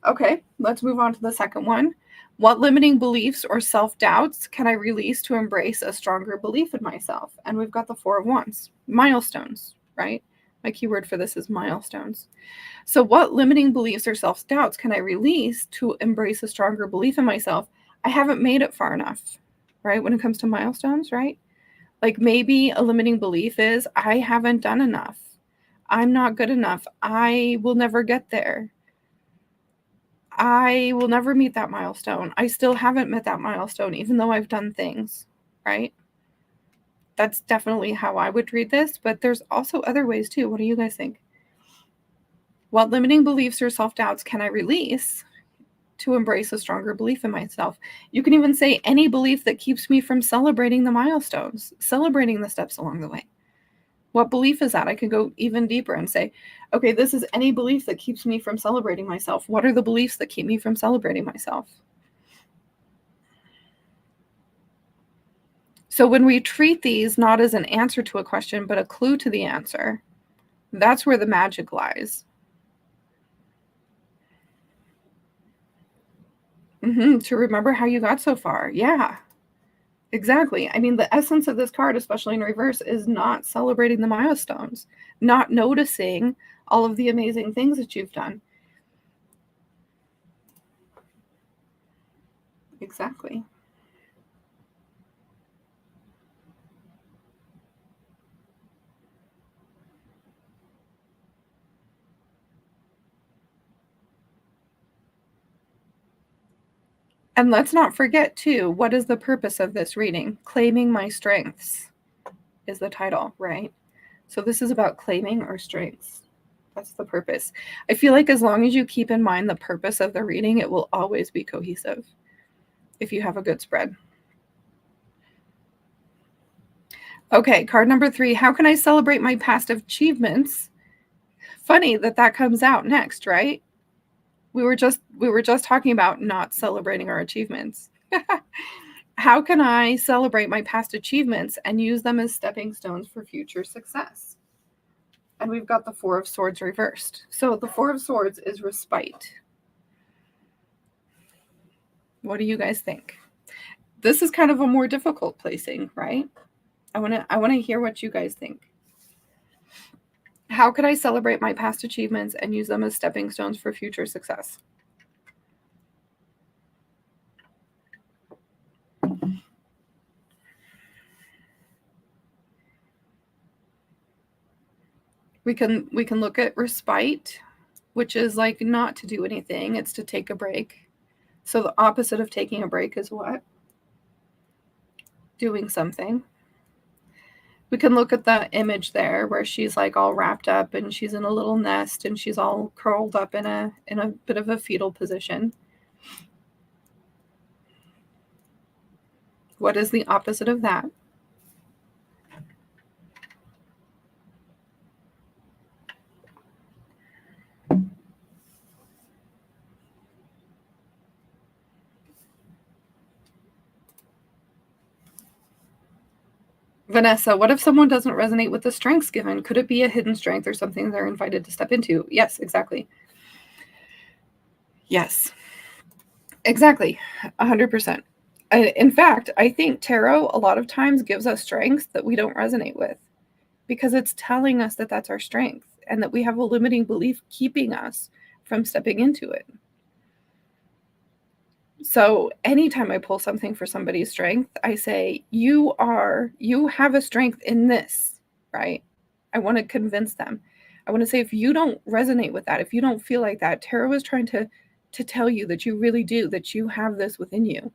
[SPEAKER 1] Okay, let's move on to the second one. What limiting beliefs or self-doubts can I release to embrace a stronger belief in myself? And we've got the 4 of Wands. Milestones, right? My keyword for this is milestones. So what limiting beliefs or self-doubts can I release to embrace a stronger belief in myself? I haven't made it far enough, right? When it comes to milestones, right? Like, maybe a limiting belief is I haven't done enough. I'm not good enough. I will never get there. I will never meet that milestone. I still haven't met that milestone, even though I've done things, right? That's definitely how I would read this, but there's also other ways too. What do you guys think? What limiting beliefs or self-doubts can I release to embrace a stronger belief in myself? You can even say any belief that keeps me from celebrating the milestones, celebrating the steps along the way. What belief is that? I could go even deeper and say, okay, this is any belief that keeps me from celebrating myself. What are the beliefs that keep me from celebrating myself? So when we treat these not as an answer to a question, but a clue to the answer, that's where the magic lies. To remember how you got so far. Yeah, exactly. I mean, the essence of this card, especially in reverse, is not celebrating the milestones, not noticing all of the amazing things that you've done. Exactly. And let's not forget, too, what is the purpose of this reading? Claiming my strengths is the title, right? So this is about claiming our strengths. That's the purpose. I feel like as long as you keep in mind the purpose of the reading, it will always be cohesive if you have a good spread. Okay, card number 3. How can I celebrate my past achievements? Funny that comes out next, right? We were just talking about not celebrating our achievements. How can I celebrate my past achievements and use them as stepping stones for future success? And we've got the 4 of Swords reversed. So the 4 of Swords is respite. What do you guys think? This is kind of a more difficult placing, right? I want to hear what you guys think. How could I celebrate my past achievements and use them as stepping stones for future success? We can look at respite, which is like not to do anything. It's to take a break. So the opposite of taking a break is what? doing something. We can look at the image there where she's like all wrapped up and she's in a little nest and she's all curled up in a bit of a fetal position. What is the opposite of that? Vanessa, what if someone doesn't resonate with the strengths given? Could it be a hidden strength or something they're invited to step into? Yes, exactly. Yes, exactly. 100%. In fact, I think tarot a lot of times gives us strengths that we don't resonate with because it's telling us that that's our strength and that we have a limiting belief keeping us from stepping into it. So anytime I pull something for somebody's strength, I say, you have a strength in this, right? I want to convince them. I want to say, if you don't resonate with that, if you don't feel like that, tarot is trying to tell you that you really do, that you have this within you.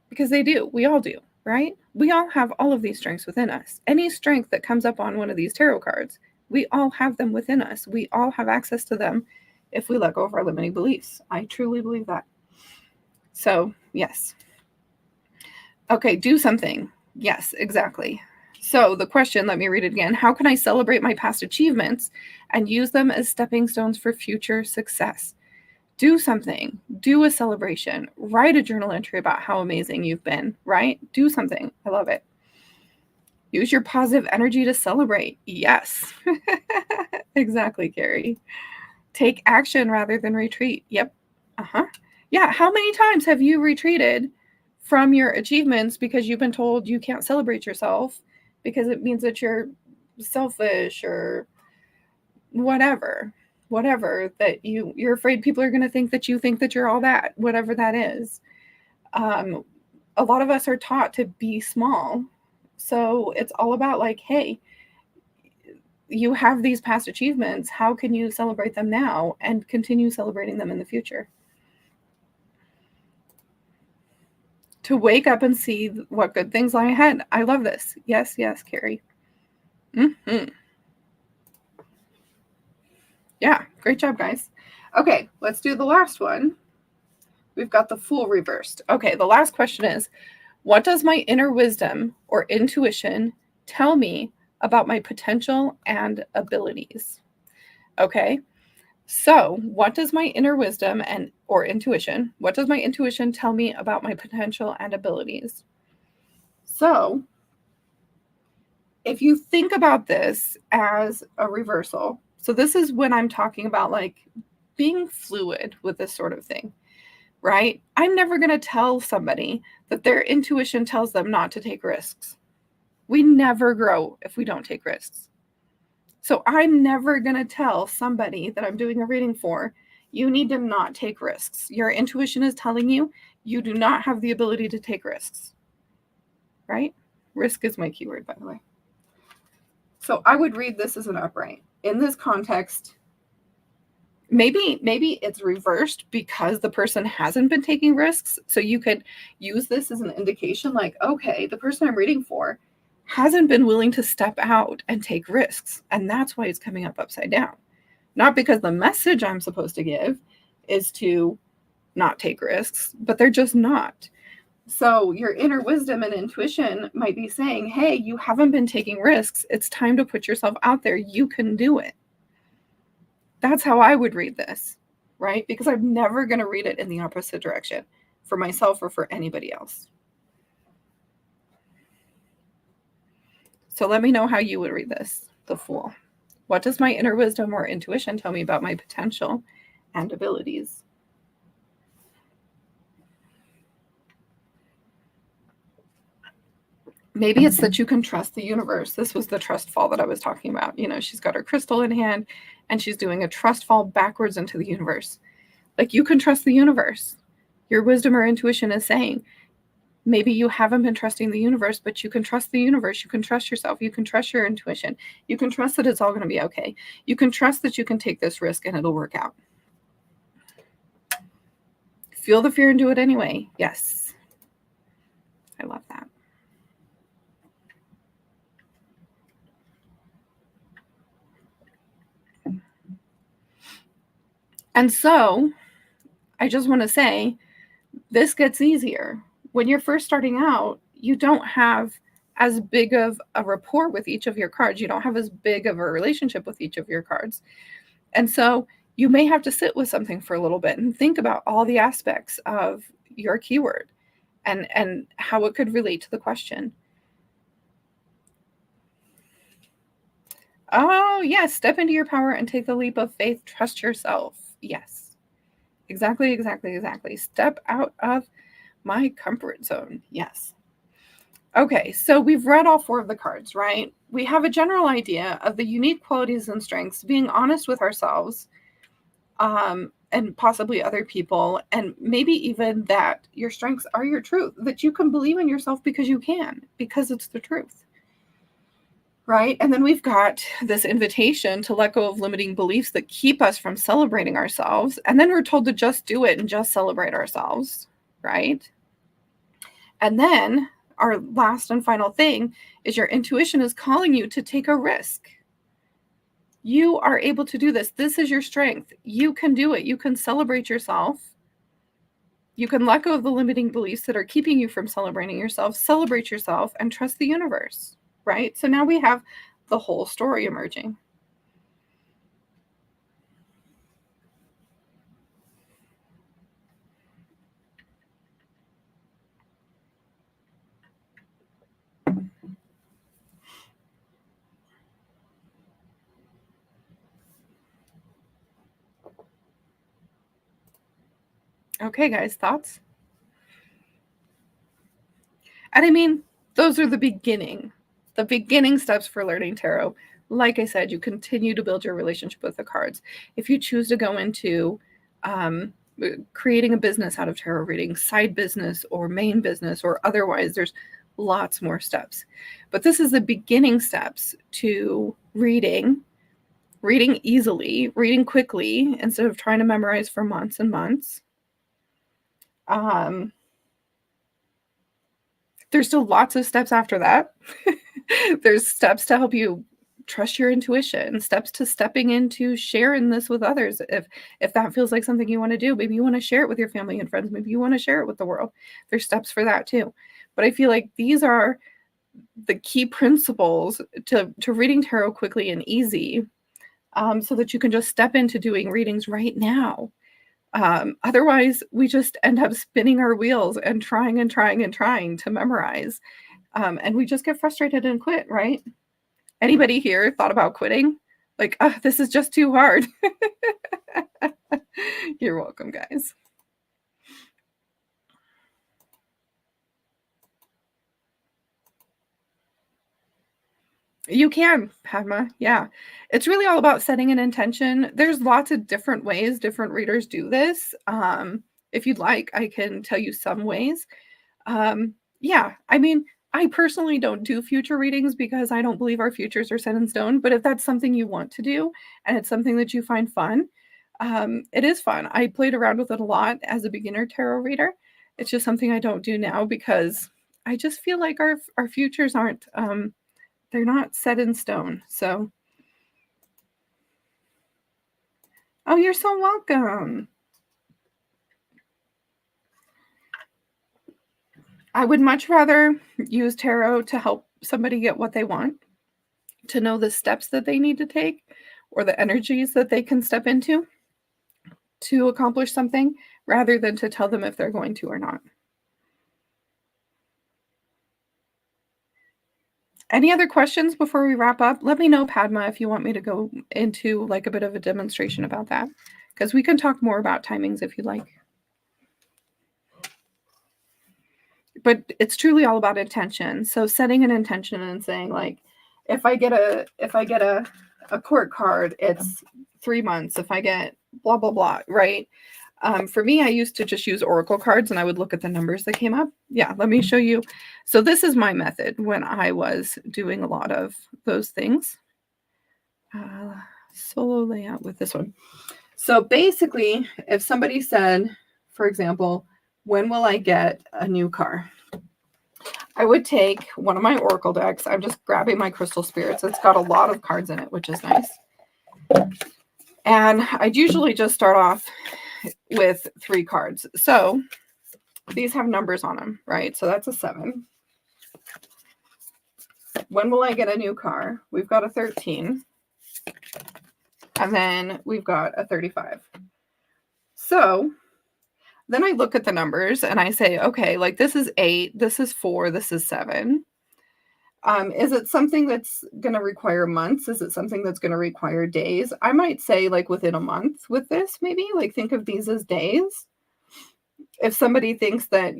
[SPEAKER 1] Because they do. We all do, right? We all have all of these strengths within us. Any strength that comes up on one of these tarot cards, we all have them within us. We all have access to them if we let go of our limiting beliefs. I truly believe that. So, yes. Okay, do something. Yes, exactly. So the question, let me read it again. How can I celebrate my past achievements and use them as stepping stones for future success? Do something. Do a celebration. Write a journal entry about how amazing you've been, right? Do something. I love it. Use your positive energy to celebrate. Yes. Exactly, Carrie. Take action rather than retreat. Yep. Uh-huh. Yeah, how many times have you retreated from your achievements because you've been told you can't celebrate yourself because it means that you're selfish or whatever that you're afraid people are going to think that you think that you're all that, whatever that is. A lot of us are taught to be small, so it's all about like, hey, you have these past achievements, how can you celebrate them now and continue celebrating them in the future? To wake up and see what good things lie ahead. I love this. Yes, Carrie. Mm-hmm. Yeah, great job, guys. Okay, let's do the last one. We've got the Fool reversed. Okay, the last question is, what does my inner wisdom or intuition tell me about my potential and abilities? Okay, so what does my inner wisdom or intuition, what does my intuition tell me about my potential and abilities? So if you think about this as a reversal, so this is when I'm talking about like being fluid with this sort of thing, right? I'm never going to tell somebody that their intuition tells them not to take risks. We never grow if we don't take risks. So I'm never going to tell somebody that I'm doing a reading for, you need to not take risks. Your intuition is telling you you do not have the ability to take risks, right? Risk is my keyword, by the way. So I would read this as an upright. In this context, maybe it's reversed because the person hasn't been taking risks. So you could use this as an indication like, okay, the person I'm reading for hasn't been willing to step out and take risks. And that's why it's coming up upside down. Not because the message I'm supposed to give is to not take risks, but they're just not. So your inner wisdom and intuition might be saying, hey, you haven't been taking risks. It's time to put yourself out there. You can do it. That's how I would read this, right? Because I'm never going to read it in the opposite direction for myself or for anybody else. So let me know how you would read this, the Fool. What does my inner wisdom or intuition tell me about my potential and abilities? Maybe it's that you can trust the universe. This was the trust fall that I was talking about. You know, she's got her crystal in hand and she's doing a trust fall backwards into the universe. Like, you can trust the universe. Your wisdom or intuition is saying, maybe you haven't been trusting the universe, but you can trust the universe. You can trust yourself. You can trust your intuition. You can trust that it's all going to be okay. You can trust that you can take this risk and it'll work out. Feel the fear and do it anyway. Yes. I love that. And so I just want to say, this gets easier. When you're first starting out, you don't have as big of a rapport with each of your cards. You don't have as big of a relationship with each of your cards. And so you may have to sit with something for a little bit and think about all the aspects of your keyword and how it could relate to the question. Oh, yes, step into your power and take the leap of faith. Trust yourself. Yes. Exactly. Step out of my comfort zone. Yes. Okay, so we've read all 4 of the cards, right? We have a general idea of the unique qualities and strengths, being honest with ourselves, and possibly other people, and maybe even that your strengths are your truth, that you can believe in yourself because you can, because it's the truth, right? And then we've got this invitation to let go of limiting beliefs that keep us from celebrating ourselves. And then we're told to just do it and just celebrate ourselves, right? And then our last and final thing is your intuition is calling you to take a risk. You are able to do this. This is your strength. You can do it. You can celebrate yourself. You can let go of the limiting beliefs that are keeping you from celebrating yourself, celebrate yourself, and trust the universe, right? So now we have the whole story emerging. Okay, guys, thoughts? And I mean, those are the beginning steps for learning tarot. Like I said, you continue to build your relationship with the cards. If you choose to go into creating a business out of tarot reading, side business or main business or otherwise, there's lots more steps. But this is the beginning steps to reading easily, reading quickly instead of trying to memorize for months and months. There's still lots of steps after that. There's steps to help you trust your intuition, steps to stepping into sharing this with others. If that feels like something you want to do, maybe you want to share it with your family and friends, maybe you want to share it with the world. There's steps for that too. But I feel like these are the key principles to reading tarot quickly and easy, so that you can just step into doing readings right now. Otherwise, we just end up spinning our wheels and trying to memorize. And we just get frustrated and quit, right? Anybody here thought about quitting? Like, this is just too hard. You're welcome, guys. You can, Padma. Yeah. It's really all about setting an intention. There's lots of different ways different readers do this. If you'd like, I can tell you some ways. Yeah, I mean, I personally don't do future readings because I don't believe our futures are set in stone. But if that's something you want to do and it's something that you find fun, it is fun. I played around with it a lot as a beginner tarot reader. It's just something I don't do now because I just feel like our futures aren't they're not set in stone. So, oh, you're so welcome. I would much rather use tarot to help somebody get what they want, to know the steps that they need to take or the energies that they can step into to accomplish something, rather than to tell them if they're going to or not. Any other questions before we wrap up? Let me know, Padma, if you want me to go into like a bit of a demonstration about that, because we can talk more about timings if you like. But it's truly all about intention. So setting an intention and saying, like, if I get a court card, it's 3 months. If I get blah blah blah, right? For me, I used to just use oracle cards and I would look at the numbers that came up. Yeah, let me show you. So this is my method when I was doing a lot of those things. Solo layout with this one. So basically, if somebody said, for example, when will I get a new car? I would take one of my oracle decks. I'm just grabbing my crystal spirits. It's got a lot of cards in it, which is nice. And I'd usually just start off with 3 cards. So these have numbers on them, right? So that's a 7. When will I get a new car? We've got a 13. And then we've got a 35. So then I look at the numbers and I say, okay, like this is 8, this is 4, this is 7. Is it something that's going to require months? Is it something that's going to require days? I might say like within a month with this, maybe like think of these as days. If somebody thinks that,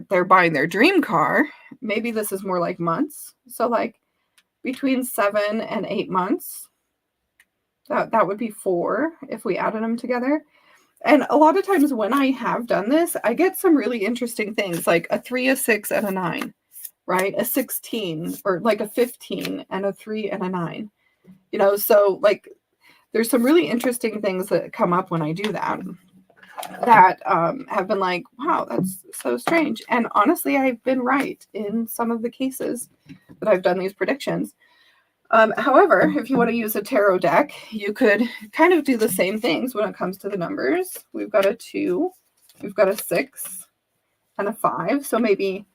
[SPEAKER 1] they're buying their dream car, maybe this is more like months. So like between 7 and 8 months, that would be 4 if we added them together. And a lot of times when I have done this, I get some really interesting things like a 3, a 6, and a 9, right? A 16 or like a 15 and a 3 and a 9. So like there's some really interesting things that come up when I do that have been like, wow, that's so strange. And honestly, I've been right in some of the cases that I've done these predictions. However, if you want to use a tarot deck, you could kind of do the same things when it comes to the numbers. We've got a 2, we've got a 6, and a 5. So maybe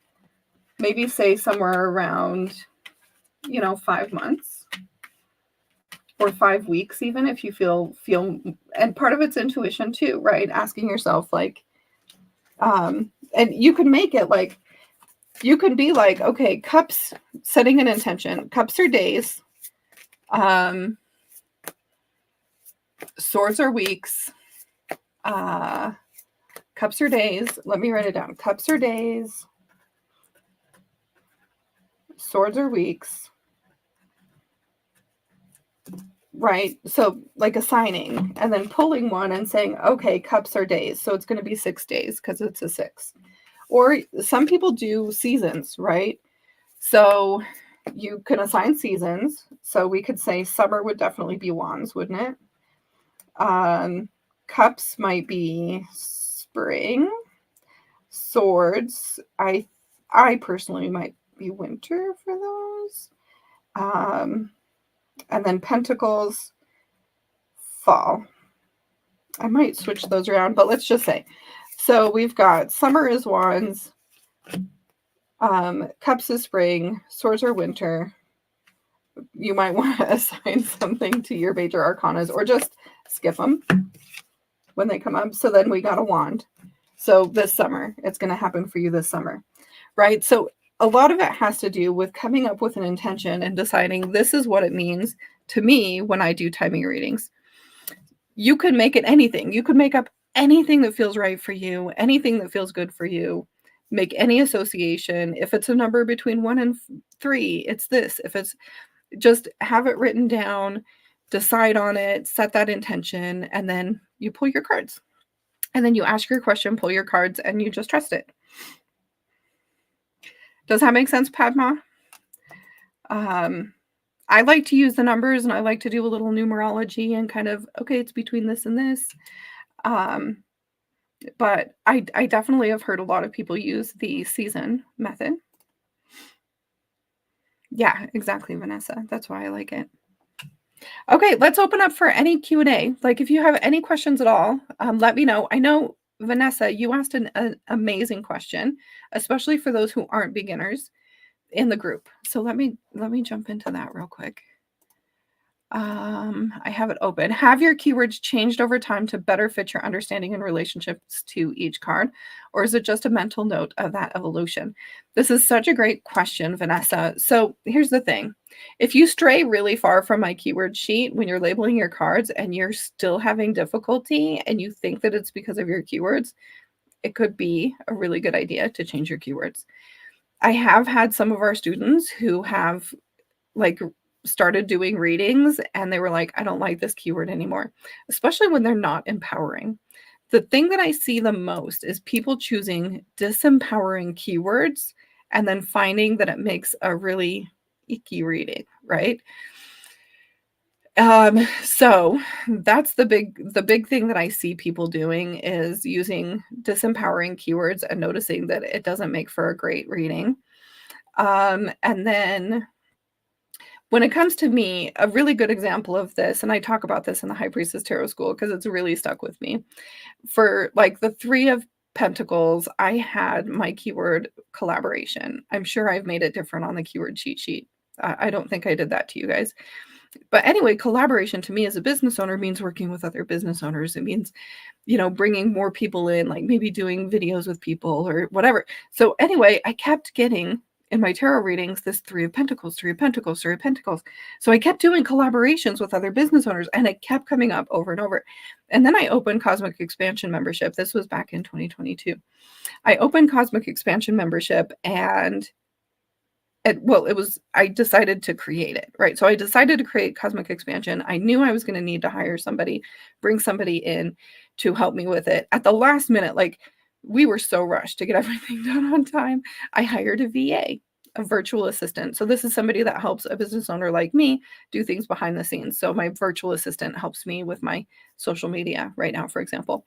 [SPEAKER 1] say somewhere around, 5 months or 5 weeks, even if you feel, and part of it's intuition too, right? Asking yourself like, and you can make it like, you can be like, okay, cups, setting an intention. Cups are days. Swords are weeks. Cups are days. Let me write it down. Cups are days. Swords are weeks. Right? So like assigning and then pulling one and saying, okay, cups are days. So it's going to be 6 days because it's a 6. Or some people do seasons, right? So you can assign seasons. So we could say summer would definitely be wands, wouldn't it? Cups might be spring. Swords, I personally might be winter for those. And then pentacles, fall. I might switch those around, but let's just say. So we've got summer is wands, cups is spring, swords are winter. You might want to assign something to your major arcanas or just skip them when they come up. So then we got a wand. So this summer, it's going to happen for you this summer, right? So a lot of it has to do with coming up with an intention and deciding this is what it means to me when I do timing readings. You could make it anything. You could make up anything that feels right for you, anything that feels good for you. Make any association. If it's a number between 1 and 3, it's this. If it's just have it written down, decide on it, set that intention, and then you pull your cards. And then you ask your question, pull your cards, and you just trust it. Does that make sense, Padma? I like to use the numbers and I like to do a little numerology and kind of, okay, it's between this and this. But I definitely have heard a lot of people use the season method. Yeah, exactly, Vanessa. That's why I like it. Okay, let's open up for any Q&A. Like if you have any questions at all, let me know. I know, Vanessa, you asked an amazing question, especially for those who aren't beginners in the group. So let me jump into that real quick. I have it open. Have your keywords changed over time to better fit your understanding and relationships to each card? Or is it just a mental note of that evolution? This is such a great question, Vanessa. So here's the thing. If you stray really far from my keyword sheet when you're labeling your cards and you're still having difficulty and you think that it's because of your keywords, it could be a really good idea to change your keywords. I have had some of our students who have started doing readings and they were like, I don't like this keyword anymore, especially when they're not empowering. The thing that I see the most is people choosing disempowering keywords and then finding that it makes a really icky reading, right? So that's the big thing that I see people doing is using disempowering keywords and noticing that it doesn't make for a great reading. And then when it comes to me, a really good example of this, and I talk about this in the High Priestess Tarot School because it's really stuck with me. For like the Three of Pentacles, I had my keyword collaboration. I'm sure I've made it different on the keyword cheat sheet. I don't think I did that to you guys. But anyway, collaboration to me as a business owner means working with other business owners. It means, bringing more people in, like maybe doing videos with people or whatever. So anyway, I kept getting in my tarot readings this Three of Pentacles, Three of Pentacles, Three of Pentacles. So I kept doing collaborations with other business owners and it kept coming up over and over. And then I opened Cosmic Expansion membership. This was back in 2022. I opened Cosmic Expansion membership and I decided to create it, right? So I decided to create Cosmic Expansion. I knew I was going to need to hire somebody, bring somebody in to help me with it. At the last minute, like we were so rushed to get everything done on time, I hired a VA, a virtual assistant. So this is somebody that helps a business owner like me do things behind the scenes. So my virtual assistant helps me with my social media right now, for example.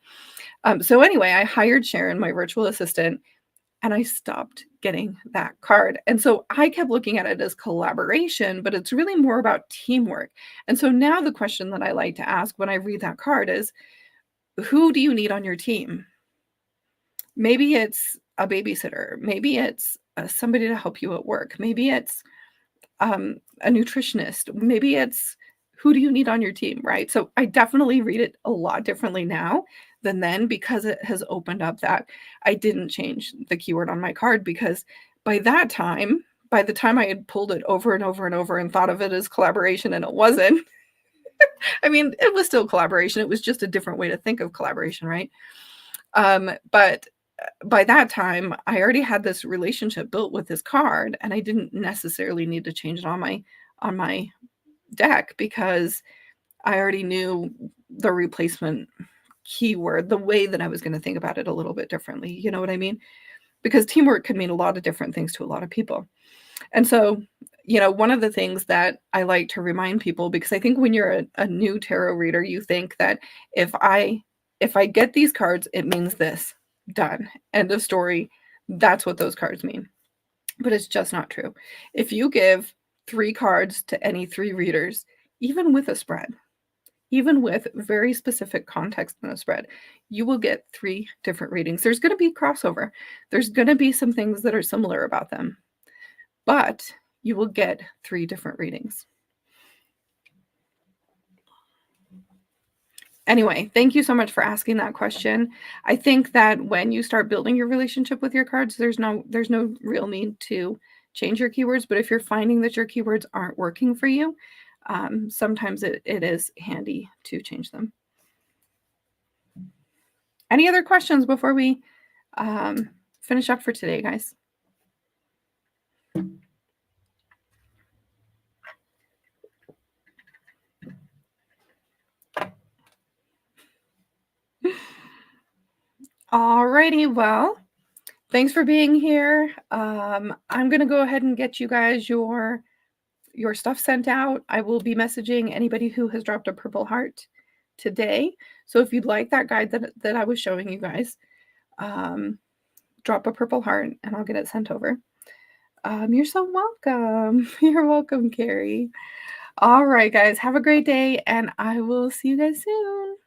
[SPEAKER 1] So anyway, I hired Sharon, my virtual assistant, and I stopped getting that card. And so I kept looking at it as collaboration, but it's really more about teamwork. And so now the question that I like to ask when I read that card is, who do you need on your team? Maybe it's a babysitter. Maybe it's somebody to help you at work. Maybe it's a nutritionist. Maybe it's who do you need on your team, right? So I definitely read it a lot differently now than then because it has opened up that I didn't change the keyword on my card because by the time I had pulled it over and over and over and thought of it as collaboration and it wasn't, I mean, it was still collaboration. It was just a different way to think of collaboration, right? But by that time, I already had this relationship built with this card and I didn't necessarily need to change it on my deck because I already knew the replacement keyword, the way that I was going to think about it a little bit differently. You know what I mean? Because teamwork could mean a lot of different things to a lot of people. And so, one of the things that I like to remind people, because I think when you're a new tarot reader, you think that if I get these cards, it means this. Done. End of story. That's what those cards mean. But it's just not true. If you give 3 cards to any 3 readers, even with a spread, even with very specific context in a spread, you will get 3 different readings. There's going to be crossover. There's going to be some things that are similar about them, but you will get 3 different readings. Anyway, thank you so much for asking that question. I think that when you start building your relationship with your cards, there's no real need to change your keywords. But if you're finding that your keywords aren't working for you, sometimes it is handy to change them. Any other questions before we finish up for today, guys? Alrighty, well, thanks for being here. I'm going to go ahead and get you guys your stuff sent out. I will be messaging anybody who has dropped a purple heart today. So if you'd like that guide that I was showing you guys, drop a purple heart and I'll get it sent over. You're so welcome. You're welcome, Carrie. All right, guys, have a great day and I will see you guys soon.